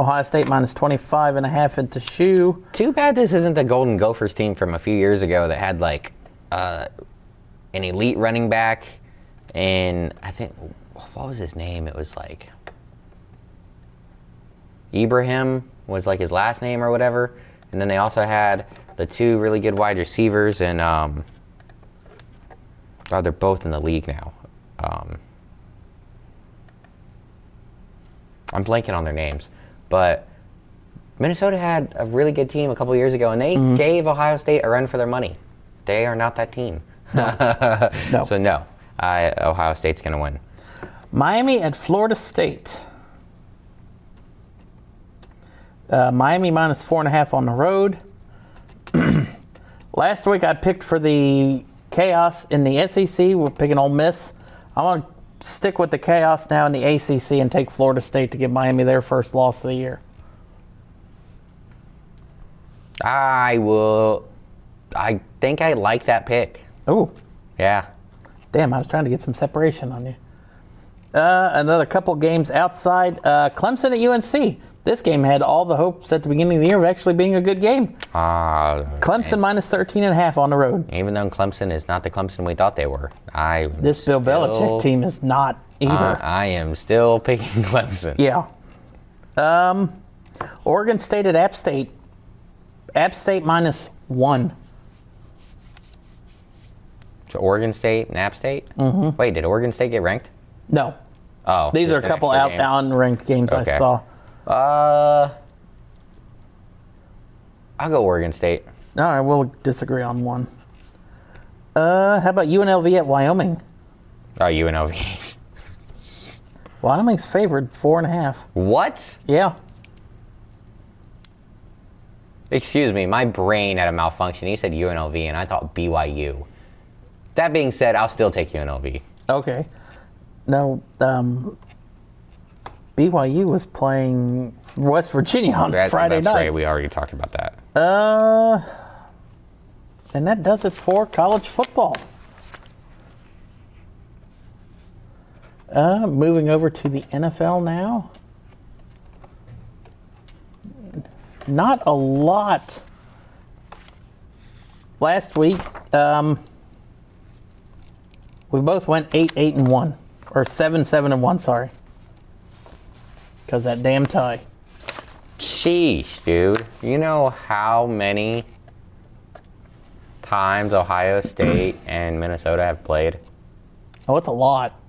Ohio State minus 25.5 into shoe. Too bad this isn't the Golden Gophers team from a few years ago that had like an elite running back, and I think, what was his name? It was like Ibrahim was like his last name or whatever. And then they also had the 2 really good wide receivers, and they're both in the league now. I'm blanking on their names. But Minnesota had a really good team a couple years ago, and they gave Ohio State a run for their money. They are not that team. No. So no, Ohio State's going to win. Miami at Florida State. Miami minus 4.5 on the road. Last week I picked for the chaos in the SEC. We're picking Ole Miss. I'm going to stick with the chaos now in the ACC and take Florida State to give Miami their first loss of the year. I think I like that pick. Oh. Yeah. Damn, I was trying to get some separation on you. Another couple games outside. Clemson at UNC. This game had all the hopes at the beginning of the year of actually being a good game. Clemson minus 13.5 on the road. Even though Clemson is not the Clemson we thought they were. This Bill Belichick team is not either. I am still picking Clemson. Yeah. Oregon State at App State. App State minus 1. So Oregon State and App State? Mm-hmm. Wait, did Oregon State get ranked? No. Oh. These are a couple unranked games Okay. I saw. I'll go Oregon State. All right, we'll disagree on one. How about UNLV at Wyoming? Oh, UNLV. Wyoming's favored 4.5. What? Yeah. Excuse me, my brain had a malfunction. You said UNLV, and I thought BYU. That being said, I'll still take UNLV. Okay. No, BYU was playing West Virginia on Friday that's night. right. We already talked about that. And that does it for college football. Moving over to the NFL now. Not a lot. Last week, we both went 8-8-1. Or 7-7-1, sorry. Because that damn tie. Sheesh, dude. You know how many times Ohio State and Minnesota have played? Oh, it's a lot.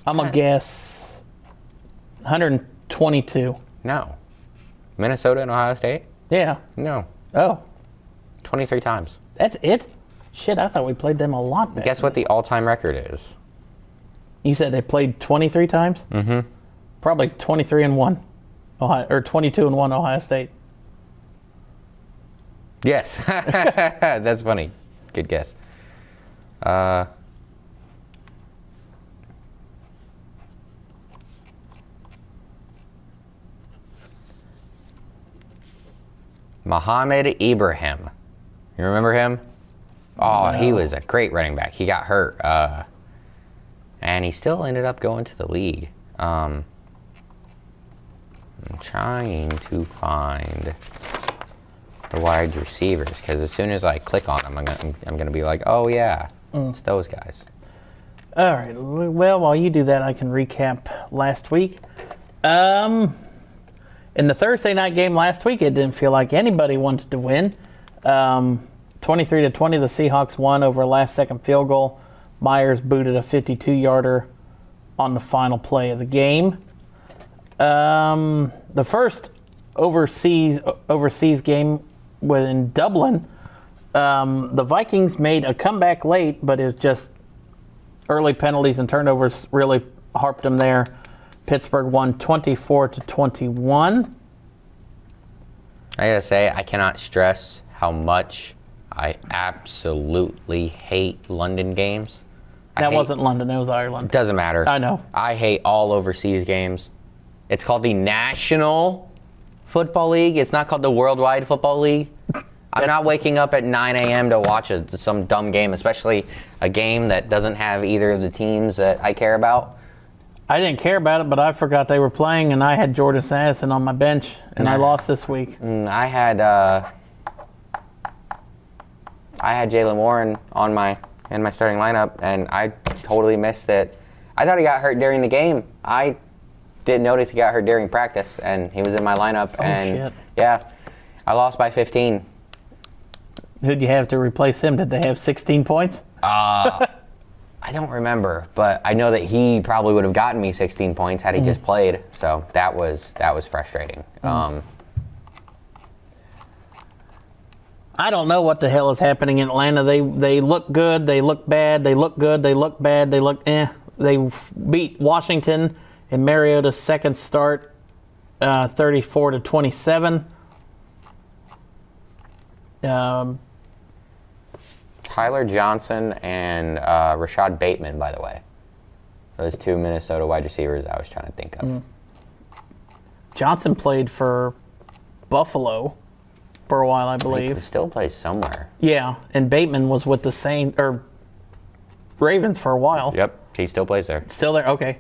I'm going to guess 122. No. Minnesota and Ohio State? Yeah. No. Oh, 23 times. that's it? Shit, I thought we played them a lot better. Guess what the all-time record is? You said they played 23 times? Mm-hmm. Probably 23-1. Ohio, or 22-1 Ohio State. Yes. That's funny. Good guess. Mohamed Ibrahim. You remember him? Oh, No. He was a great running back. He got hurt. And he still ended up going to the league. I'm trying to find the wide receivers because as soon as I click on them, I'm gonna be like, oh yeah, it's those guys. All right. Well, while you do that, I can recap last week. In the Thursday night game last week, it didn't feel like anybody wanted to win. 23-20, the Seahawks won over a last-second field goal. Myers booted a 52-yarder on the final play of the game. The first overseas game was in Dublin. The Vikings made a comeback late, but it was just early penalties and turnovers really harped them there. Pittsburgh won 24-21. I gotta say, I cannot stress how much I absolutely hate London games. That wasn't London, it was Ireland. Doesn't matter. I know. I hate all overseas games. It's called the National Football League. It's not called the Worldwide Football League. I'm not waking up at 9 a.m. to watch some dumb game, especially a game that doesn't have either of the teams that I care about. I didn't care about it, but I forgot they were playing, and I had Jordan Addison on my bench, and I lost this week. I had Jalen Warren in my starting lineup, and I totally missed it. I thought he got hurt during the game. I didn't notice he got hurt during practice, and he was in my lineup. Shit. Yeah, I lost by 15. Who'd you have to replace him? Did they have 16 points? I don't remember, but I know that he probably would have gotten me 16 points had he just played. So that was frustrating. I don't know what the hell is happening in Atlanta. They look good, they look bad, they look good, they look bad, they look eh. They beat Washington in Mariota's second start, 34-27. Tyler Johnson and Rashad Bateman, by the way. Those two Minnesota wide receivers I was trying to think of. Johnson played for Buffalo for a while, I He believe. still plays somewhere. Yeah, and Bateman was with the Ravens for a while. Yep, he still plays there. Still there? Okay.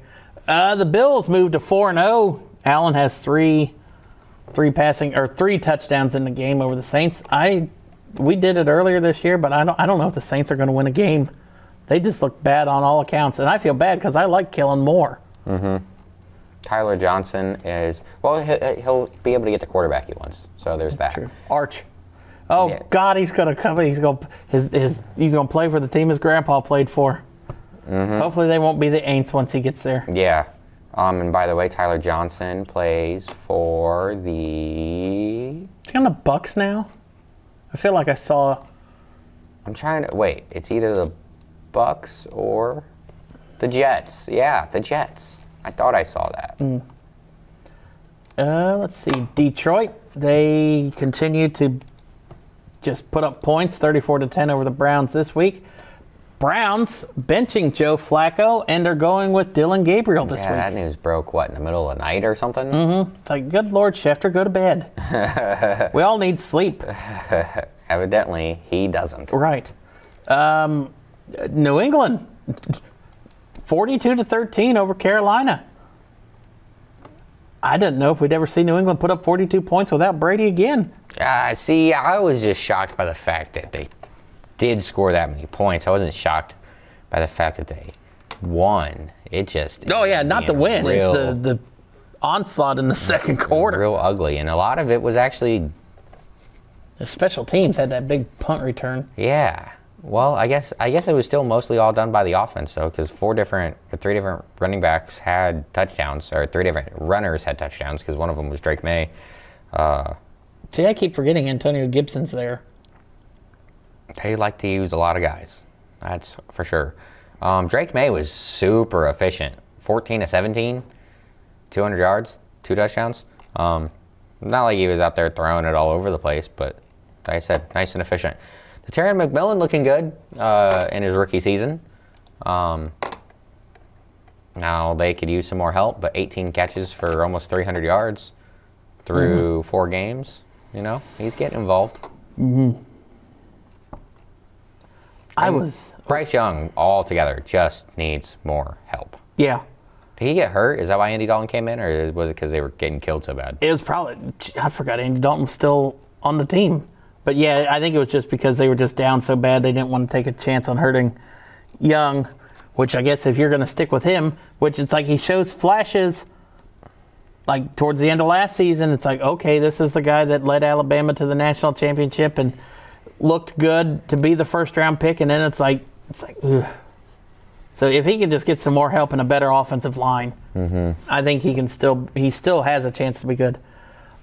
The Bills moved to 4-0. Allen has three touchdowns in the game over the Saints. We did it earlier this year, but I don't know if the Saints are going to win a game. They just look bad on all accounts, and I feel bad because I like Kellen Moore. Mm-hmm. Tyler Johnson is he'll be able to get the quarterback he wants. So there's that. True. Arch. Oh yeah. God, he's going to come. He's going to play for the team his grandpa played for. Mm-hmm. Hopefully they won't be the Aints once he gets there. Yeah. And by the way, Tyler Johnson plays for the... Is he on the Bucks now? I feel like I saw... I'm trying to... Wait, it's either the Bucks or the Jets. Yeah, the Jets. I thought I saw that. Let's see. Detroit, they continue to just put up points, 34-10 over the Browns this week. Browns benching Joe Flacco, and they're going with Dylan Gabriel this week. Yeah, that news broke, in the middle of the night or something? Mm-hmm. It's like, good Lord, Schefter, go to bed. We all need sleep. Evidently, he doesn't. Right. New England, 42-13 over Carolina. I didn't know if we'd ever see New England put up 42 points without Brady again. See, I was just shocked by the fact that they did score that many points. I wasn't shocked by the fact that they won. It just... Oh, yeah, not the win. It's the onslaught in the second quarter. Real ugly. And a lot of it was actually... The special teams had that big punt return. Yeah. Well, I guess it was still mostly all done by the offense, though, because three different running backs had touchdowns, or three different runners had touchdowns, because one of them was Drake May. See, I keep forgetting Antonio Gibson's there. They like to use a lot of guys. That's for sure. Drake May was super efficient. 14-17, 200 yards, 2 touchdowns. Not like he was out there throwing it all over the place, but like I said, nice and efficient. Terry McMillan looking good in his rookie season. Now they could use some more help, but 18 catches for almost 300 yards through 4 games. You know, he's getting involved. Mm-hmm. Bryce Young altogether just needs more help. Yeah. Did he get hurt? Is that why Andy Dalton came in, or was it because they were getting killed so bad? It was probably, I forgot Andy Dalton was still on the team. But yeah, I think it was just because they were just down so bad they didn't want to take a chance on hurting Young, which I guess if you're going to stick with him, which it's like he shows flashes, like towards the end of last season, it's like, okay, this is the guy that led Alabama to the national championship and looked good to be the first round pick, and then it's like, ugh. So if he can just get some more help and a better offensive line, I think he still has a chance to be good.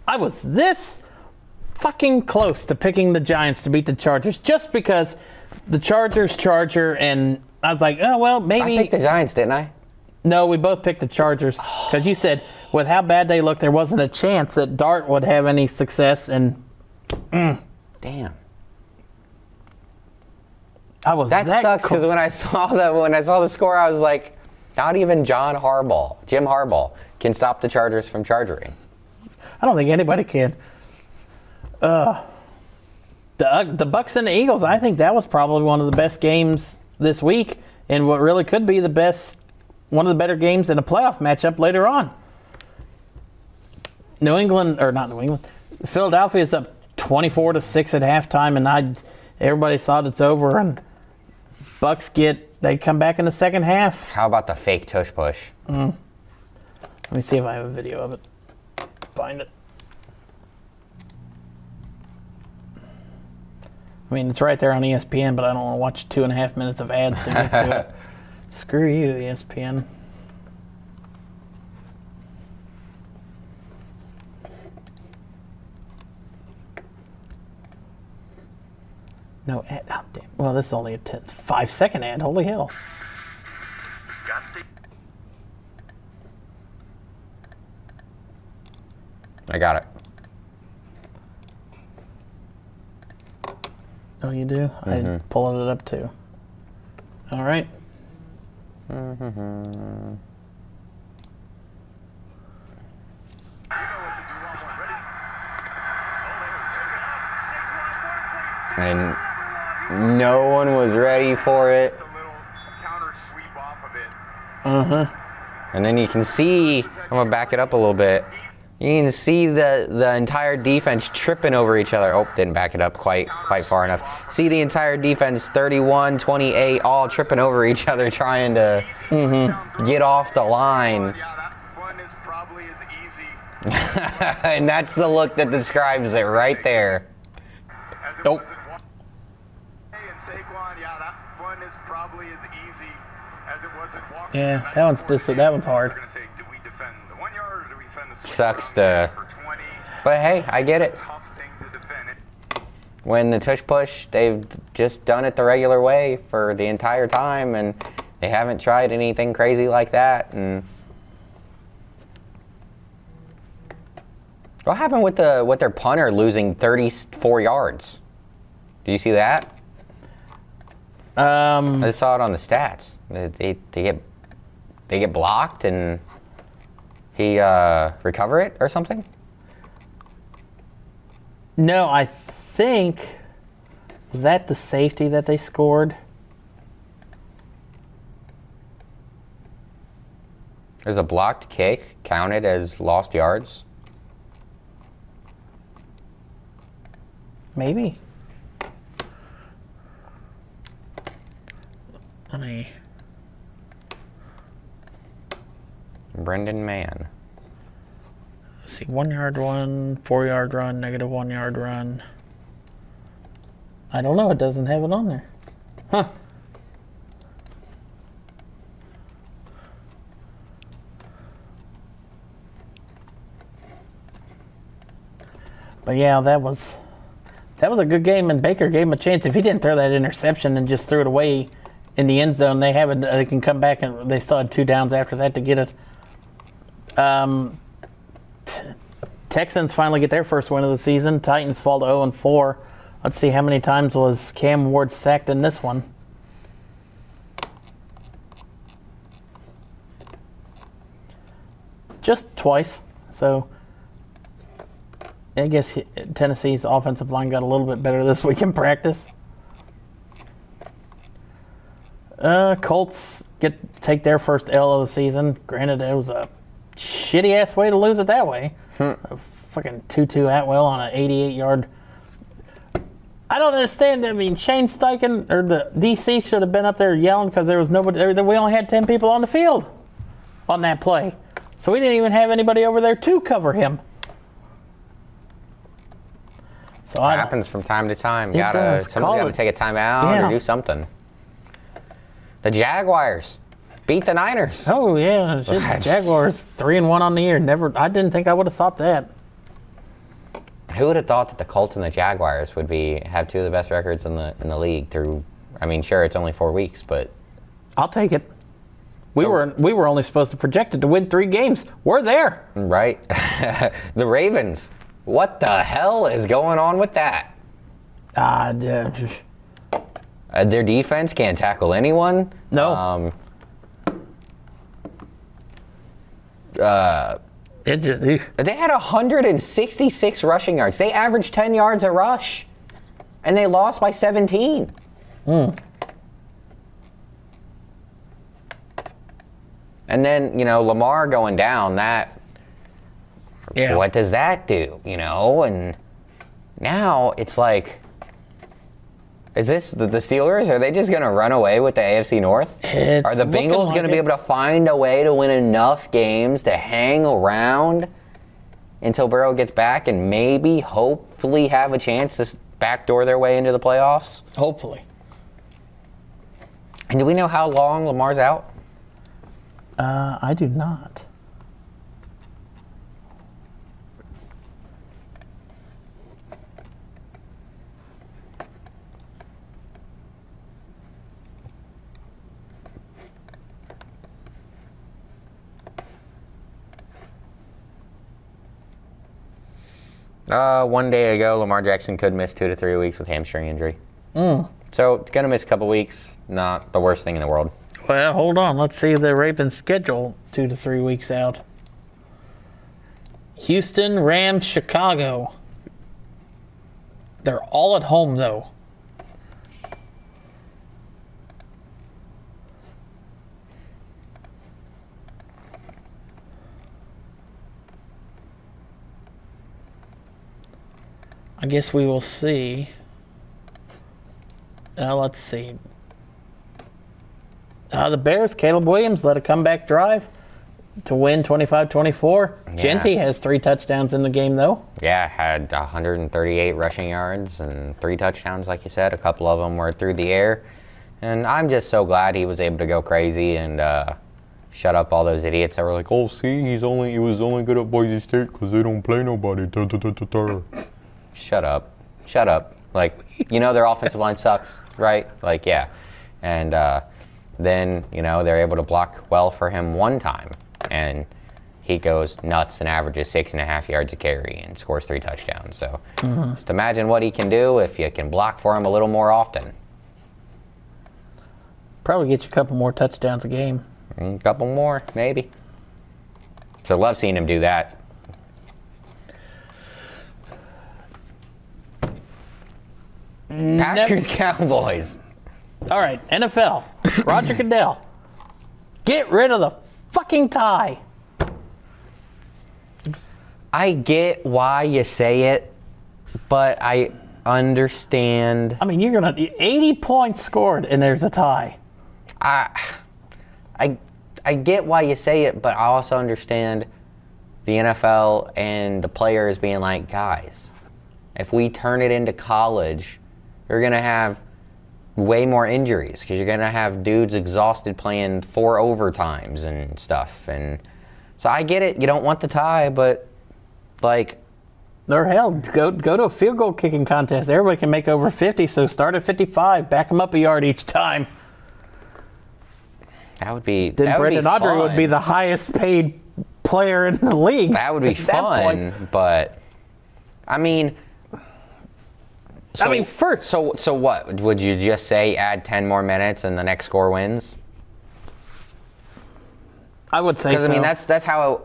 I was this fucking close to picking the Giants to beat the Chargers just because the Chargers charger, and I was like, oh, well, maybe. I picked the Giants, didn't I? No, we both picked the Chargers because you said with how bad they looked, there wasn't a chance that Dart would have any success, and damn. That sucks because when I saw the score, I was like, not even Jim Harbaugh, can stop the Chargers from charging. I don't think anybody can. The Bucks and the Eagles, I think that was probably one of the best games this week, and what really could be one of the better games in a playoff matchup later on. Philadelphia's up 24-6 at halftime, and everybody thought it's over, and Bucks they come back in the second half. How about the fake tush push? Let me see if I have a video of it. Find it. I mean, it's right there on ESPN, but I don't want to watch 2.5 minutes of ads to get to it. Screw you, ESPN. No ad. Oh, damn. Well, this is only a 5-second ad. Holy hell. I got it. Oh, you do? I'm pulling it up too. All right. And no one was ready for it. And then you can see, I'm going to back it up a little bit. You can see the entire defense tripping over each other. Oh, didn't back it up quite far enough. See the entire defense, 31, 28, all tripping over each other trying to get off the line. Yeah, that one is probably as easy And that's the look that describes it right there. as it Nope. was in one. And Saquon, yeah, that one is probably as easy as it was in Walker. Yeah, that one's hard. They're gonna say, do we defend the 1 yard or do we defend the swing Sucks around to- for 20? But hey, I get it. Tough thing to defend. When the tush push, they've just done it the regular way for the entire time, and they haven't tried anything crazy like that. And what happened with their punter losing 34 yards? Did you see that? I just saw it on the stats. They get blocked and he recover it or something. No, I think, was that the safety that they scored? There's a blocked kick counted as lost yards. Maybe. Let me. Brendan Mann. Let's see, 1 yard run, 4 yard run, negative 1 yard run. I don't know, it doesn't have it on there. Huh. But yeah, that was a good game, and Baker gave him a chance. If he didn't throw that interception and just threw it away in the end zone, they can come back, and they still had 2 downs after that to get it. Texans finally get their first win of the season. Titans fall to 0-4. Let's see, how many times was Cam Ward sacked in this one? Just twice. So I guess Tennessee's offensive line got a little bit better this week in practice. Colts take their first L of the season. Granted, it was a shitty ass way to lose it that way. A fucking Tutu Atwell on an 88-yard. I don't understand. I mean, Shane Steichen or the DC should have been up there yelling because there was nobody. We only had 10 people on the field on that play, so we didn't even have anybody over there to cover him. So It happens from time to time. does. Someone's Call got to it. take a timeout Yeah. or do something. The Jaguars beat the Niners. Oh yeah, shit, the Jaguars 3-1 on the year. Never. I didn't think I would have thought that. Who would have thought that the Colts and the Jaguars would have 2 of the best records in the league through? I mean, sure, it's only 4 weeks, but I'll take it. We were only supposed to project it to win 3 games. We're there. right. The Ravens. What the hell is going on with that? Their defense can't tackle anyone. No. It just, They had 166 rushing yards. They averaged 10 yards a rush, and they lost by 17. And then, Lamar going down, yeah. what does that do, And now it's like, is this the Steelers? Are they just going to run away with the AFC North? It's Are the looking Bengals like going to be it. able to find a way to win enough games to hang around until Burrow gets back and maybe, hopefully, have a chance to backdoor their way into the playoffs? Hopefully. And do we know how long Lamar's out? I do not. One day ago, Lamar Jackson could miss 2 to 3 weeks with hamstring injury. So, going to miss a couple weeks, not the worst thing in the world. Well, hold on. Let's see the Ravens' schedule 2 to 3 weeks out. Houston, Rams, Chicago. They're all at home, though. I guess we will see. Let's see. The Bears, Caleb Williams led a comeback drive to win 25-24. Yeah. Genty has 3 touchdowns in the game, though. Yeah, had 138 rushing yards and 3 touchdowns, like you said. A couple of them were through the air. And I'm just so glad he was able to go crazy and shut up all those idiots that were like, oh, see, he was only good at Boise State because they don't play nobody. Da, da, da, da, da. Shut up. Shut up. Like, you know their offensive line sucks, right? Like, yeah. And then, you know, they're able to block well for him one time. And he goes nuts and averages 6.5 yards a carry and scores 3 touchdowns. So just imagine what he can do if you can block for him a little more often. Probably get you a couple more touchdowns a game. A couple more, maybe. So love seeing him do that. Packers, Cowboys. All right, NFL. Roger Goodell. Get rid of the fucking tie. I get why you say it, but I understand. I mean, you're going to 80 points scored and there's a tie. I get why you say it, but I also understand the NFL and the players being like, guys, if we turn it into college, you're going to have way more injuries because you're going to have dudes exhausted playing 4 overtimes and stuff. And so I get it. You don't want the tie, but like, Or hell, go to a field goal kicking contest. Everybody can make over 50, so start at 55. Back them up a yard each time. that would be Then that would Brendan be Audrey fun. would be the highest paid player in the league. That would be at that point. fun, but I mean, first. So what would you just say? Add 10 more minutes and the next score wins? I would say so. Because I mean, that's how.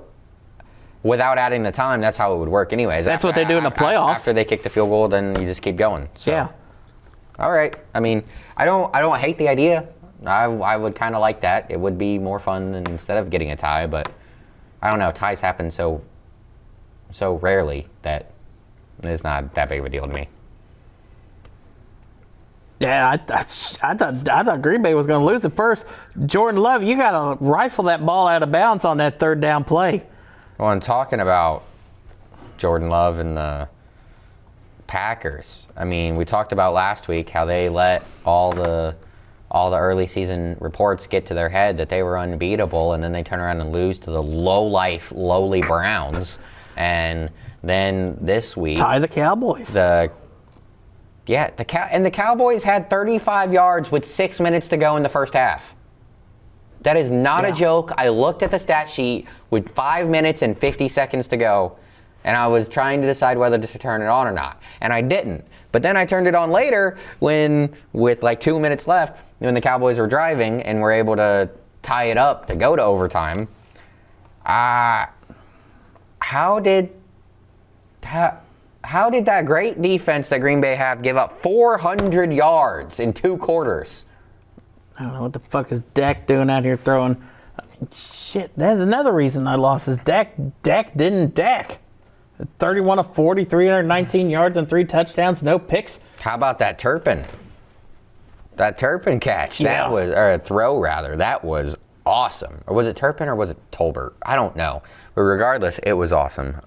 Without adding the time, that's how it would work, anyways. That's what they do in the playoffs. After they kick the field goal, then you just keep going. So. Yeah. All right. I mean, I don't hate the idea. I would kind of like that. It would be more fun than instead of getting a tie, but I don't know. Ties happen so rarely that it's not that big of a deal to me. Yeah, I thought Green Bay was going to lose at first. Jordan Love, you got to rifle that ball out of bounds on that 3rd down play. Well, I'm talking about Jordan Love and the Packers. I mean, we talked about last week how they let all the early season reports get to their head that they were unbeatable, and then they turn around and lose to the lowly Browns. And then this week, Tie the Cowboys. the Cowboys had 35 yards with 6 minutes to go in the first half. That is not a joke. I looked at the stat sheet with 5 minutes and 50 seconds to go, and I was trying to decide whether to turn it on or not, and I didn't. But then I turned it on later with like 2 minutes left, when the Cowboys were driving and were able to tie it up to go to overtime. How did that great defense that Green Bay have give up 400 yards in 2 quarters? I don't know what the fuck is Dak doing out here throwing. I mean, shit, that's another reason I lost is Dak didn't Dak. 31 of 40, 319 yards and 3 touchdowns, no picks. How about that Turpin? That Turpin catch, Yeah. or a throw rather, that was awesome. Or was it Turpin or was it Tolbert? I don't know. But regardless, it was awesome.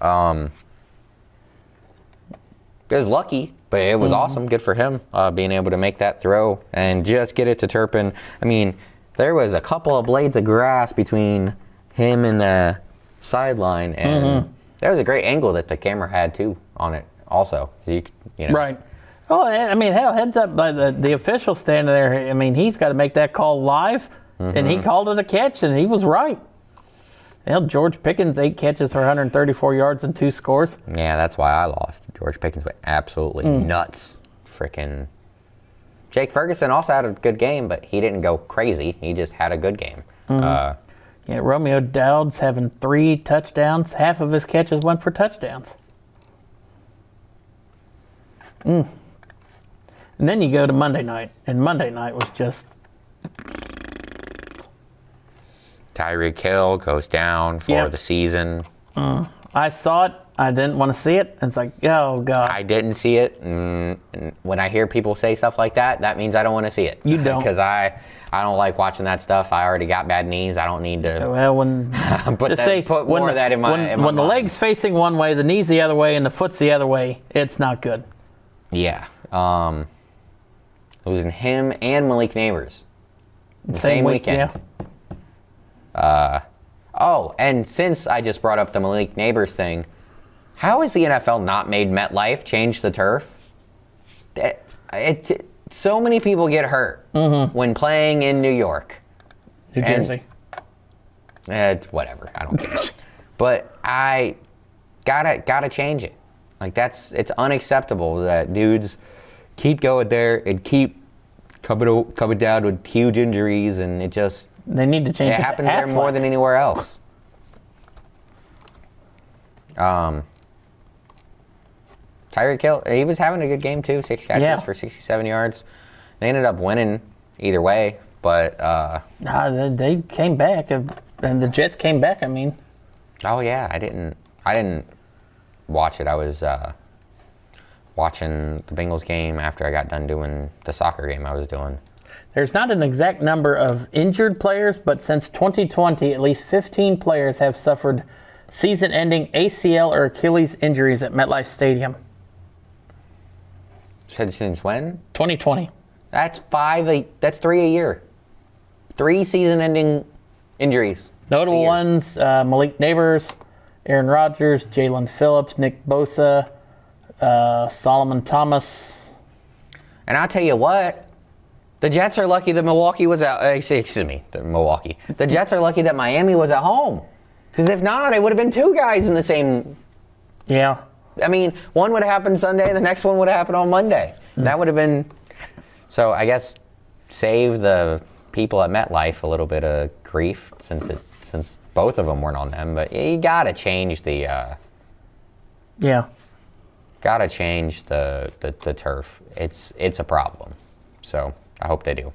It was lucky, but it was awesome. Good for him being able to make that throw and just get it to Turpin. I mean, there was a couple of blades of grass between him and the sideline, and there was a great angle that the camera had too on it also. You know. Right. Oh, I mean, hell, heads up by the official standing there. I mean, he's got to make that call live, and he called it a catch, and he was right. Hell, George Pickens, 8 catches for 134 yards and 2 scores. Yeah, that's why I lost. George Pickens went absolutely nuts. Freaking. Jake Ferguson also had a good game, but he didn't go crazy. He just had a good game. Yeah, Romeo Dowd's having 3 touchdowns. Half of his catches went for touchdowns. And then you go to Monday night, and Monday night was just... Tyreek Hill goes down for the season. I saw it. I didn't want to see it. It's like, oh, God. I didn't see it. And when I hear people say stuff like that, that means I don't want to see it. You don't. Because I don't like watching that stuff. I already got bad knees. I don't need to Well, when put more of that in my when mind. the leg's facing one way, the knee's the other way, and the foot's the other way, it's not good. Yeah. Losing him and Malik Neighbors. The same weekend. Yeah. Oh, and since I just brought up the Malik Neighbors thing, how has the NFL not made MetLife change the turf? So many people get hurt when playing in New York. New Jersey. It's whatever. I don't care. But I gotta change it. Like it's unacceptable that dudes keep going there and keep coming down with huge injuries, and it just They need to change it. It happens there more than anywhere else. Tyreek Hill, he was having a good game too. 6 catches for 67 yards. They ended up winning either way, but they came back, and the Jets came back. I mean, oh yeah, I didn't watch it. I was watching the Bengals game after I got done doing the soccer game I was doing. There's not an exact number of injured players, but since 2020, at least 15 players have suffered season-ending ACL or Achilles injuries at MetLife Stadium. Since when? 2020. That's 3 a year. 3 season-ending injuries. Notable ones: Malik Neighbors, Aaron Rodgers, Jalen Phillips, Nick Bosa, Solomon Thomas. And I'll tell you what, the Jets are lucky that Milwaukee was out. The Jets are lucky that Miami was at home. Because if not, it would have been 2 guys in the same. Yeah. I mean, one would have happened Sunday, the next one would have happened on Monday. That would have been. So I guess save the people at MetLife a little bit of grief since both of them weren't on them. But you gotta change the. Gotta change the turf. It's a problem. So I hope they do.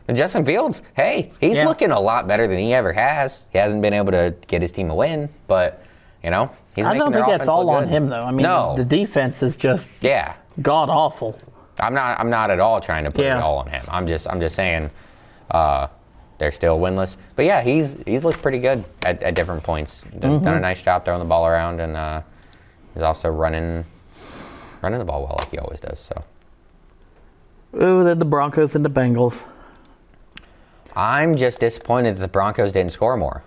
And Justin Fields, hey, he's looking a lot better than he ever has. He hasn't been able to get his team a win, but he's I making don't their think that's offense all look on good. him, though. I mean, No. the defense is just god awful. I'm not at all trying to put it all on him. I'm just saying they're still winless. But yeah, he's looked pretty good at different points. Done a nice job throwing the ball around, and he's also running the ball well like he always does. So. Ooh, they're the Broncos and the Bengals. I'm just disappointed that the Broncos didn't score more.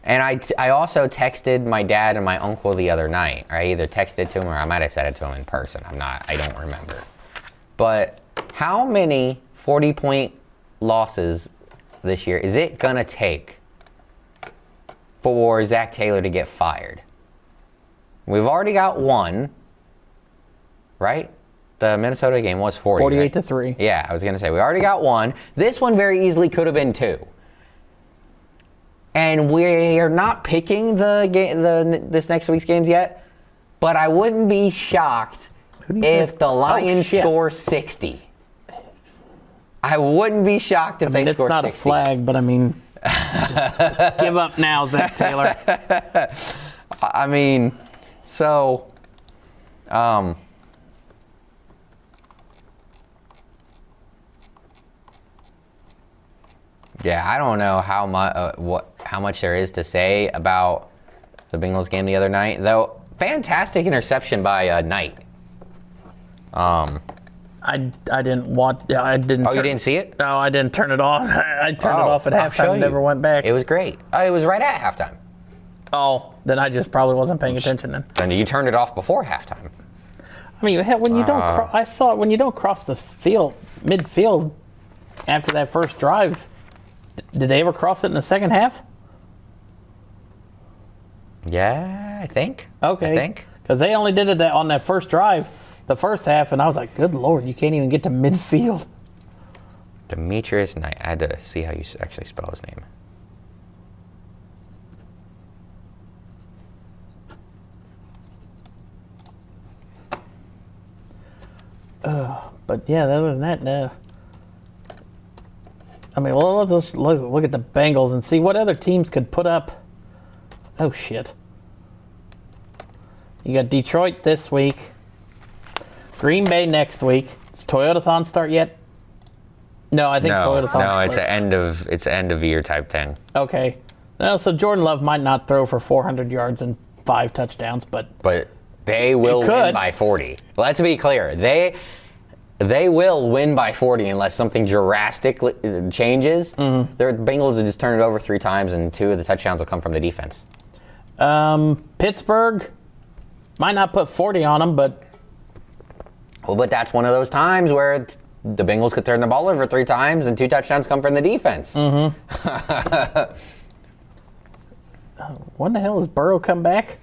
And I also texted my dad and my uncle the other night. I either texted to him or I might have said it to him in person. I don't remember. But how many 40-point losses this year is it going to take for Zach Taylor to get fired? We've already got one, right? The Minnesota game was 40. 48-3. Yeah, I was going to say, we already got one. This one very easily could have been 2. And we are not picking this next week's games yet, but I wouldn't be shocked if the Lions score 60. I wouldn't be shocked if they score 60. It's not a flag, but I mean, just give up now, Zach Taylor. I mean, so, yeah, I don't know how much there is to say about the Bengals game the other night. Though, fantastic interception by Knight. I didn't watch. I didn't. Oh, you didn't see it? No, I didn't turn it off. I turned it off at halftime and never went back. It was great. It was right at halftime. Oh, then I just probably wasn't paying attention then. Then you turned it off before halftime. I mean, when you don't, I saw it when you don't cross the field, midfield, after that first drive. Did they ever cross it in the second half? Yeah, I think. Okay. I think. Because they only did it on that first drive, the first half, and I was like, good Lord, you can't even get to midfield. Demetrius Knight. I had to see how you actually spell his name. But yeah, other than that, I mean, well, let's look at the Bengals and see what other teams could put up Oh, shit. You got Detroit this week. Green Bay next week. Does Toyotathon start yet? No, I think Toyotathon. No, it's end of year type thing. Okay. No, so Jordan Love might not throw for 400 yards and 5 touchdowns, but they will win by 40. Let's be clear. They will win by 40 unless something drastically changes. Mm-hmm. The Bengals will just turn it over 3 times, and 2 of the touchdowns will come from the defense. Pittsburgh might not put 40 on them, but that's one of those times where the Bengals could turn the ball over 3 times and 2 touchdowns come from the defense. Mm-hmm. When the hell has Burrow come back?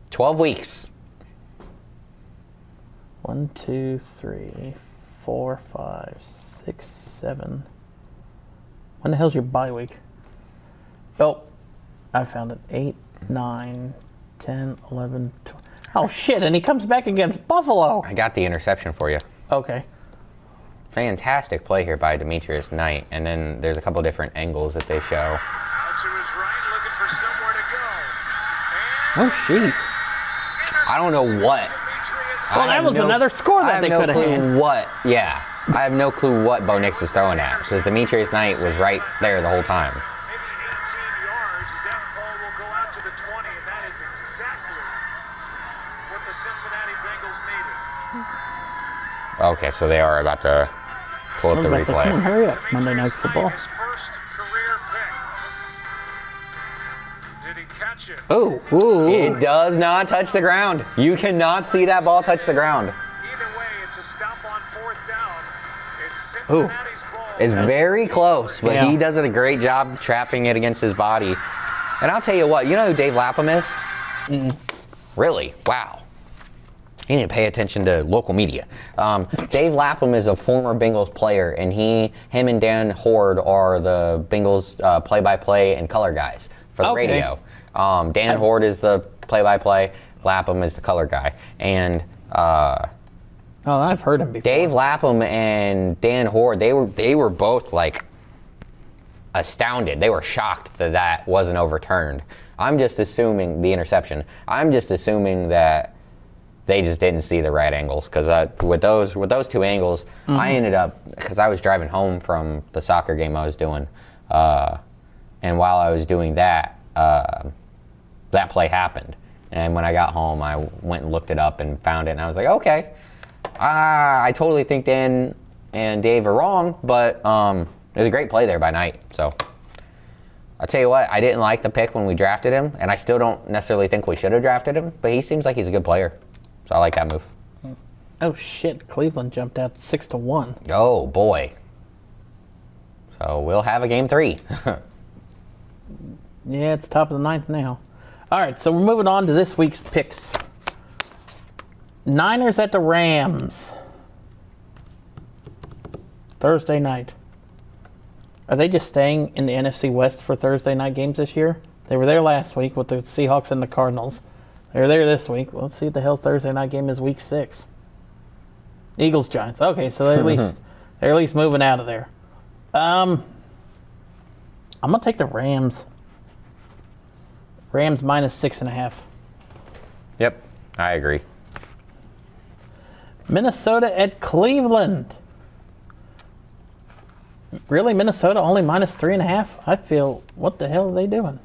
12 weeks. 1, 2, 3, 4, 5, 6, 7. When the hell's your bye week? Oh, I found it. 8, 9, 10, 11, 12. Oh, shit, and he comes back against Buffalo. I got the interception for you. Okay. Fantastic play here by Demetrius Knight, and then there's a couple different angles that they show. Out to his right, looking for somewhere to go. Oh, jeez. I don't know what. Well, that was another score that they could have had. I have no clue what Bo Nix was throwing at, because Demetrius Knight was right there the whole time. Maybe 18 yards. That ball will go out to the 20, and that is exactly what the Cincinnati Bengals needed. Okay, so they are about to pull up the Come on, replay. hurry up. Monday Night Football. His first career pick. Did he catch it? Oh, ooh. It does not touch the ground. You cannot see that ball touch the ground. Either way, it's a stop on 4th down. It's Cincinnati's ball. It's very close, but Yeah. he does a great job trapping it against his body. And I'll tell you what, you know who Dave Lapham is? Really? Wow. You need to pay attention to local media. Dave Lapham is a former Bengals player, and him and Dan Horde are the Bengals play-by-play and color guys for the radio. Dan Horde is the play-by-play, Lapham is the color guy. And I've heard him before. Dave Lapham and Dan Horde, they were both like astounded. They were shocked that wasn't overturned. I'm just assuming the interception. I'm just assuming that they just didn't see the right angles, because with those 2 angles, I ended up, because I was driving home from the soccer game I was doing, and while I was doing that, that play happened. And when I got home, I went and looked it up and found it, and I was like, okay, I totally think Dan and Dave are wrong, but it was a great play there by Knight. So I'll tell you what, I didn't like the pick when we drafted him, and I still don't necessarily think we should have drafted him, but he seems like he's a good player. So I like that move. Oh, shit. Cleveland jumped out 6-1. Oh, boy. So we'll have a game 3. Yeah, it's top of the 9th now. All right, so we're moving on to this week's picks. Niners at the Rams. Thursday night. Are they just staying in the NFC West for Thursday night games this year? They were there last week with the Seahawks and the Cardinals. They're there this week. Well, let's see what the hell Thursday night game is week 6. Eagles, Giants. Okay, so they're at least moving out of there. I'm gonna take the Rams. Rams minus 6.5. Yep, I agree. Minnesota at Cleveland. Really, Minnesota only minus 3.5? I feel, what the hell are they doing?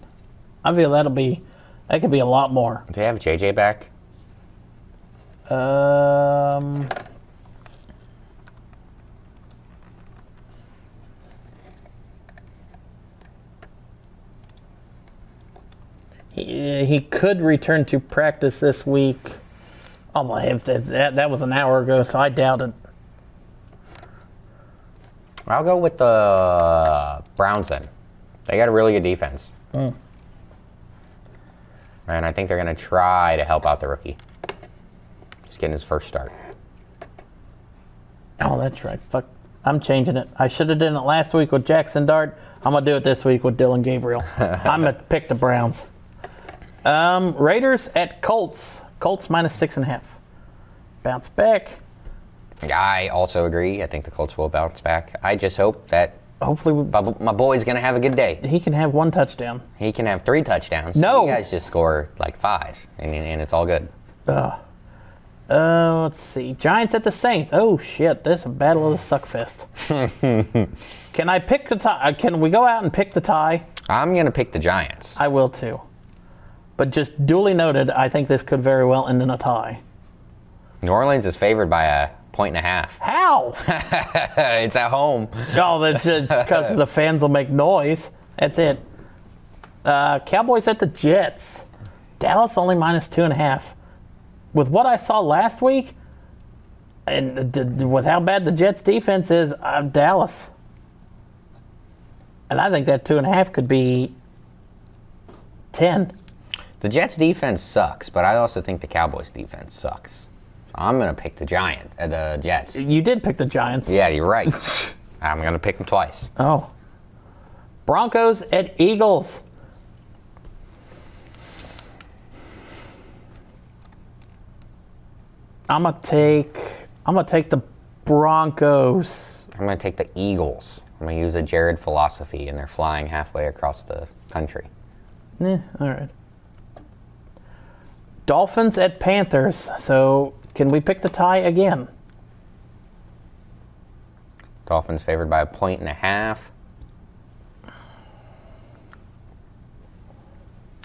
I feel that could be a lot more. Do they have JJ back? He could return to practice this week. Oh, well, that was an hour ago, so I doubt it. I'll go with the Browns then. They got a really good defense. And I think they're going to try to help out the rookie. He's getting his first start. Oh, that's right. Fuck. I'm changing it. I should have done it last week with Jackson Dart. I'm going to do it this week with Dylan Gabriel. I'm going to pick the Browns. Raiders at Colts. Colts minus 6.5. Bounce back. I also agree. I think the Colts will bounce back. I just hope that hopefully My boy's going to have a good day. he can have 1 touchdown. He can have 3 touchdowns. No. You guys just score like 5, and it's all good. Let's see. Giants at the Saints. Oh, shit. This is a battle of the suckfest. Can I pick the tie? Can we go out and pick the tie? I'm going to pick the Giants. I will, too. But just duly noted, I think this could very well end in a tie. New Orleans is favored by 1.5. How? It's at home. Oh, that's just because the fans will make noise. That's it. Cowboys at the Jets. Dallas only -2.5. With what I saw last week, and with how bad the Jets defense is, Dallas. And I think that 2.5 could be 10. The Jets defense sucks, but I also think the Cowboys defense sucks. So I'm going to pick the Jets. You did pick the Giants. Yeah, you're right. I'm going to pick them twice. Oh. Broncos at Eagles. I'm gonna take the Broncos. I'm going to take the Eagles. I'm going to use a Jared philosophy, and they're flying halfway across the country. All right. Dolphins at Panthers. So can we pick the tie again? Dolphins favored by 1.5.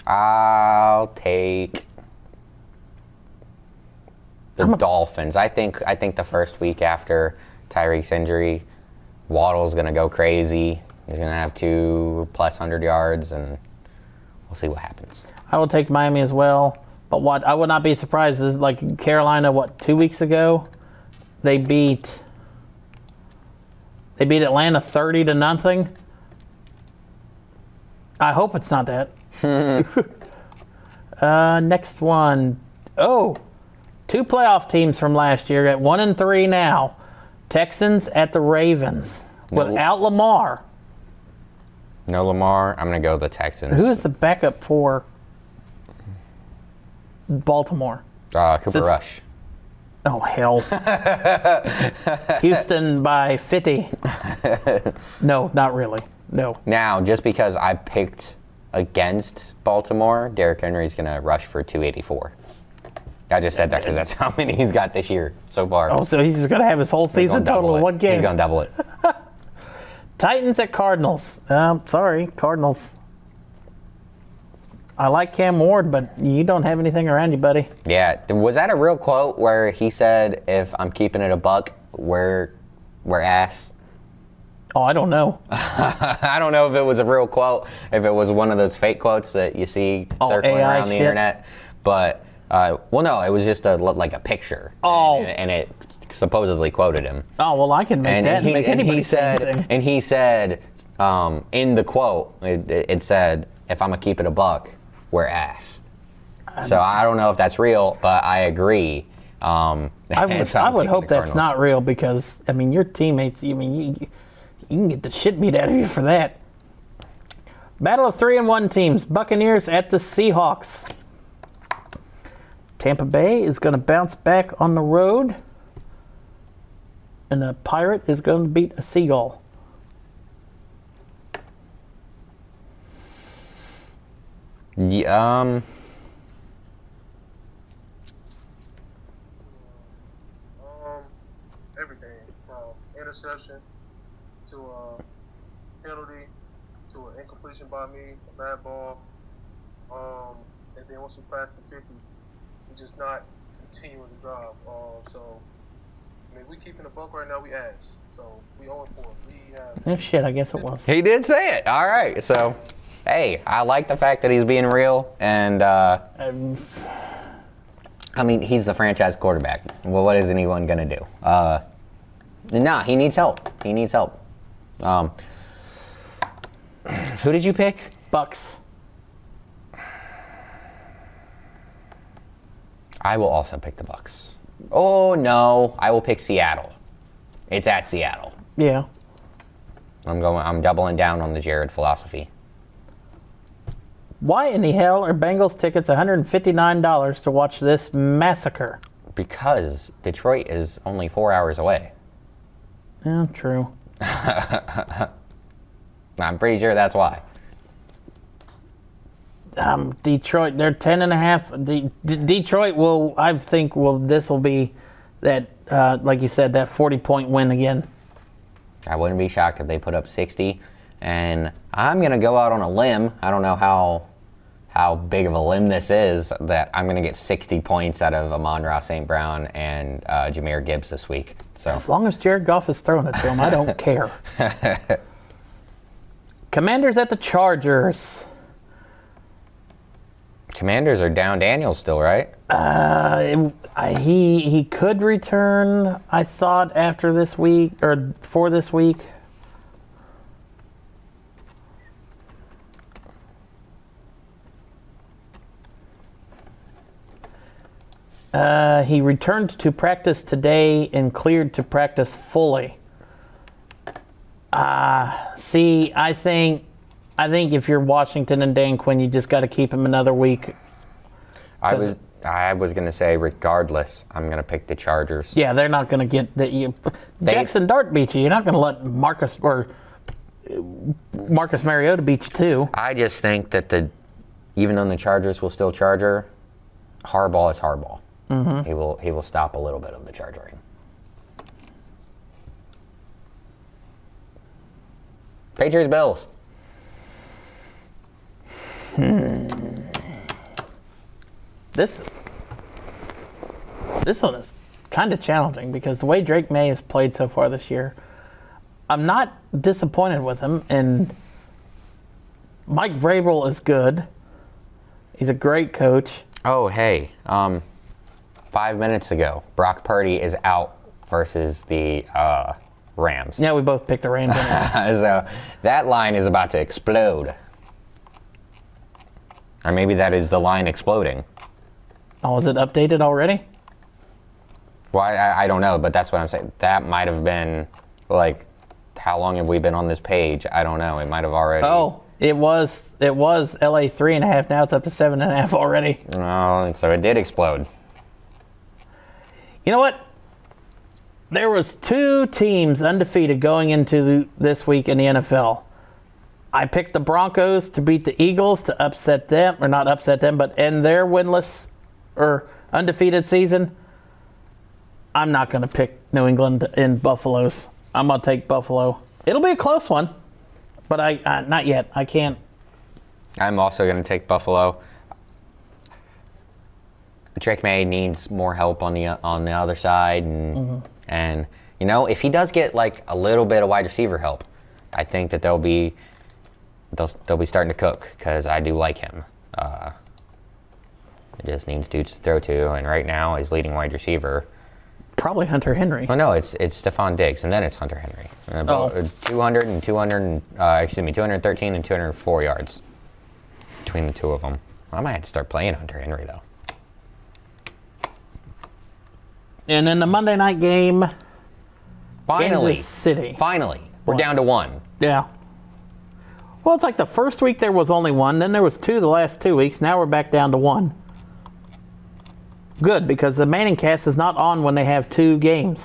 I'll take the Dolphins. I think the first week after Tyreek's injury, Waddle's going to go crazy. He's going to have 2+ 100 yards, and we'll see what happens. I will take Miami as well. But what I would not be surprised is like Carolina. 2 weeks ago, they beat Atlanta 30-0. I hope it's not that. Next one. Oh, 2 playoff teams from last year at 1-3 now. Texans at the Ravens without Lamar. No Lamar. I'm going to go the Texans. Who is the backup for Baltimore? Cooper Rush. Oh, hell. Houston by 50. No, not really. No. Now, just because I picked against Baltimore, Derrick Henry's going to rush for 284. I just said that because that's how many he's got this year so far. Oh, so he's going to have his whole season total in one game. He's going to double it. Titans at Cardinals. Sorry, Cardinals. I like Cam Ward, but you don't have anything around you, buddy. Yeah. Was that a real quote where he said, if I'm keeping it a buck, we're ass? Oh, I don't know. I don't know if it was a real quote, if it was one of those fake quotes that you see circling AI around the shit. internet. But, well, no, it was just like a picture. Oh. And it supposedly quoted him. Oh, well, I can make that and make anybody say anything. And he said, in the quote, it said, if I'm going to keep it a buck, we're ass. So I don't know if that's real, but I agree. I would hope that's not real because, I mean, your teammates, you can get the shit beat out of you for that. Battle of 3-1 teams. Buccaneers at the Seahawks. Tampa Bay is going to bounce back on the road. And a Pirate is going to beat a Seagull. Yeah, everything from interception to a penalty to an incompletion by me, a bad ball, and then once we pass the 50, we just not continuing to drive. So I mean, we keeping the buck right now. We ass, so we 0-4. We have. Oh, shit, I guess it was. he did say it. All right. So, hey, I like the fact that he's being real. And, I mean, he's the franchise quarterback. Well, what is anyone going to do? Nah, he needs help. He needs help. Who did you pick? Bucks. I will also pick the Bucks. Oh, no. I will pick Seattle. It's at Seattle. Yeah. I'm doubling down on the Jared philosophy. Why in the hell are Bengals tickets $159 to watch this massacre? Because Detroit is only 4 hours away. Yeah, true. I'm pretty sure that's why. Detroit, they're 10.5. Detroit this will be that, like you said, that 40-point win again. I wouldn't be shocked if they put up 60. And I'm going to go out on a limb. I don't know how big of a limb this is, that I'm going to get 60 points out of Amon-Ra St. Brown and Jahmyr Gibbs this week. So as long as Jared Goff is throwing it to him, I don't care. Commanders at the Chargers. Commanders are down Daniels still, right? He could return, I thought, after this week, or for this week. He returned to practice today and cleared to practice fully. I think if you're Washington and Dan Quinn, you just got to keep him another week. I was going to say, regardless, I'm going to pick the Chargers. Yeah, they're not going to get that. Jackson Dart beat you. You're not going to let Marcus Mariota beat you too. I just think that even though the Chargers will still charger, Harbaugh is Harbaugh. Mm-hmm. He will stop a little bit of the charging. Patriots Bills. This one is kind of challenging because the way Drake May has played so far this year, I'm not disappointed with him. And Mike Vrabel is good. He's a great coach. Oh, hey. 5 minutes ago, Brock Purdy is out versus the Rams. Yeah, we both picked the Rams. So that line is about to explode. Or maybe that is the line exploding. Oh, is it updated already? Well, I don't know, but that's what I'm saying. That might have been, like, how long have we been on this page? I don't know. It might have already. Oh, it was LA 3.5. Now it's up to 7.5 already. Oh, so it did explode. You know what? There was 2 teams undefeated going into this week in the NFL. I picked the Broncos to beat the Eagles to upset them, or not upset them, but end their winless or undefeated season. I'm not going to pick New England in Buffalo's. I'm going to take Buffalo. It'll be a close one, but I not yet. I can't. I'm also going to take Buffalo. Drake May needs more help on the other side, and you know, if he does get like a little bit of wide receiver help, I think that they'll be starting to cook because I do like him. It just needs dudes to throw to, and right now his leading wide receiver. Probably Hunter Henry. Well, no, it's Stephon Diggs, and then it's Hunter Henry. 213 and 204 yards between the two of them. I might have to start playing Hunter Henry though. And in the Monday night game, Finally, Kansas City. Finally, we're down to 1. Yeah. Well, it's like the first week there was only 1, then there was 2 the last 2 weeks. Now we're back down to 1. Good, because the Manning cast is not on when they have 2 games.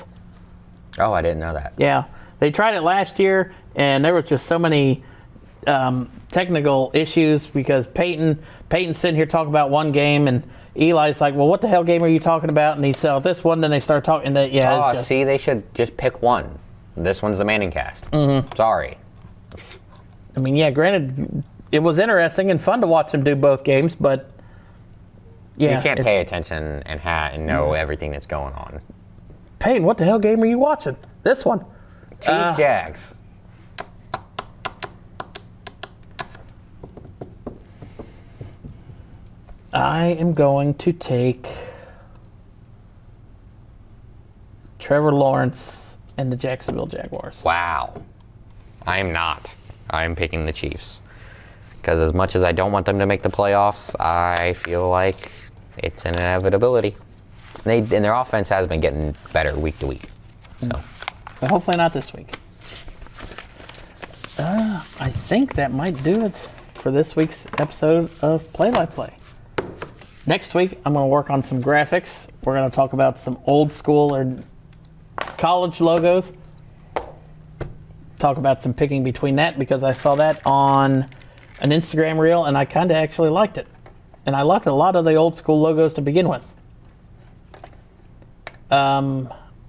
Oh, I didn't know that. Yeah. They tried it last year, and there was just so many technical issues because Peyton's sitting here talking about one game, and Eli's like, well, what the hell game are you talking about? And he said, this one, then they start talking. See, they should just pick one. This one's the Manning cast. Mm-hmm. Sorry. I mean, yeah, granted, it was interesting and fun to watch them do both games, but yeah. You can't pay attention and know everything that's going on. Peyton, what the hell game are you watching? This one. Chiefs, Jags. I am going to take Trevor Lawrence and the Jacksonville Jaguars. Wow. I am not. I am picking the Chiefs. Because as much as I don't want them to make the playoffs, I feel like it's an inevitability. And their offense has been getting better week to week. So, but hopefully not this week. I think that might do it for this week's episode of Play-by-Play. Next week, I'm going to work on some graphics. We're going to talk about some old school or college logos. talk about some picking between that because I saw that on an Instagram reel and I kind of actually liked it. And I liked a lot of the old school logos to begin with.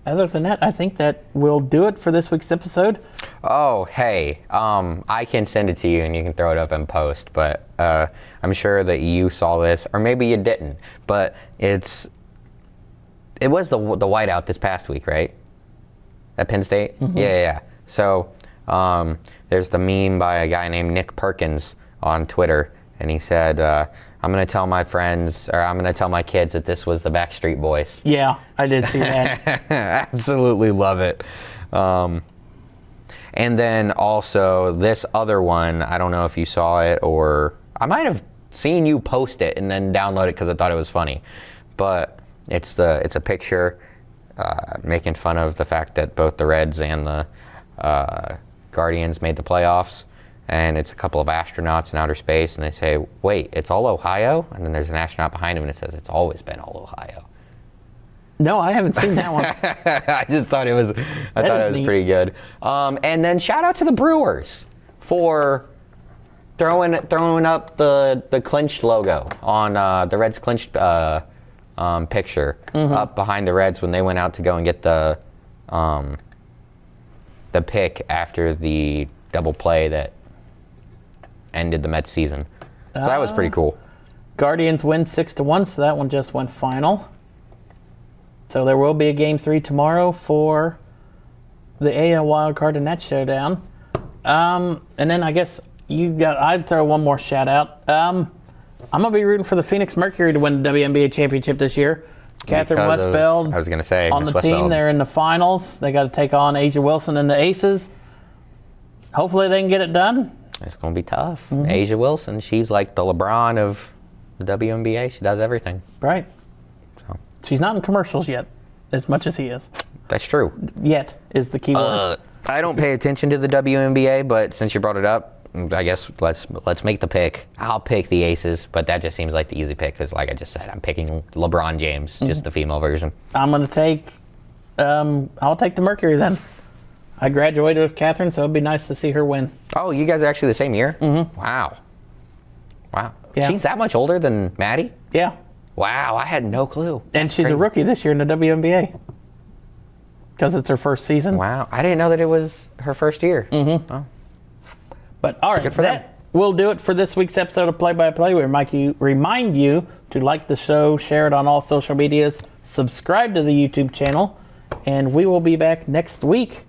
Other than that, I think that will do it for this week's episode. Oh, hey, I can send it to you and you can throw it up in post, but I'm sure that you saw this, or maybe you didn't, but it was the whiteout this past week, right? At Penn State? Mm-hmm. Yeah. So there's the meme by a guy named Nick Perkins on Twitter, and he said, I'm going to tell my friends, or I'm going to tell my kids that this was the Backstreet Boys. Yeah, I did see that. Absolutely love it. And then also this other one, I don't know if you saw it, or I might have seen you post it and then download it because I thought it was funny. But it's a picture making fun of the fact that both the Reds and the Guardians made the playoffs. And it's a couple of astronauts in outer space, and they say, wait, it's all Ohio? And then there's an astronaut behind him, and it says, it's always been all Ohio. No, I haven't seen that one. I just thought it was, pretty good. And then shout out to the Brewers for throwing up the clinched logo on the Reds clinched picture up behind the Reds when they went out to go and get the pick after the double play that ended the Mets season. So that was pretty cool. Guardians win 6-1, so that one just went final. So there will be a Game 3 tomorrow for the AL wildcard in that showdown. And then I guess I'd throw one more shout out. I'm going to be rooting for the Phoenix Mercury to win the WNBA championship this year. Catherine Westfeld I was going to say, on Miss the Westfeld. team. They're in the finals. They got to take on Asia Wilson and the Aces. Hopefully they can get it done. It's going to be tough. Mm-hmm. Asia Wilson, she's like the LeBron of the WNBA. She does everything. Right. So. She's not in commercials yet, as much as he is. That's true. Yet is the key word. I don't pay attention to the WNBA, but since you brought it up, I guess let's make the pick. I'll pick the Aces, but that just seems like the easy pick because, like I just said, I'm picking LeBron James, just the female version. I'm going to take, I'll take the Mercury then. I graduated with Catherine, so it'd be nice to see her win. Oh, you guys are actually the same year? Mm-hmm. Wow. Yeah. She's that much older than Maddie? Yeah. Wow, I had no clue. And she's a rookie this year in the WNBA because it's her first season. Wow, I didn't know that it was her first year. Mm-hmm. Oh. But all right, that will do it for this week's episode of Play by Play. We remind you to like the show, share it on all social medias, subscribe to the YouTube channel, and we will be back next week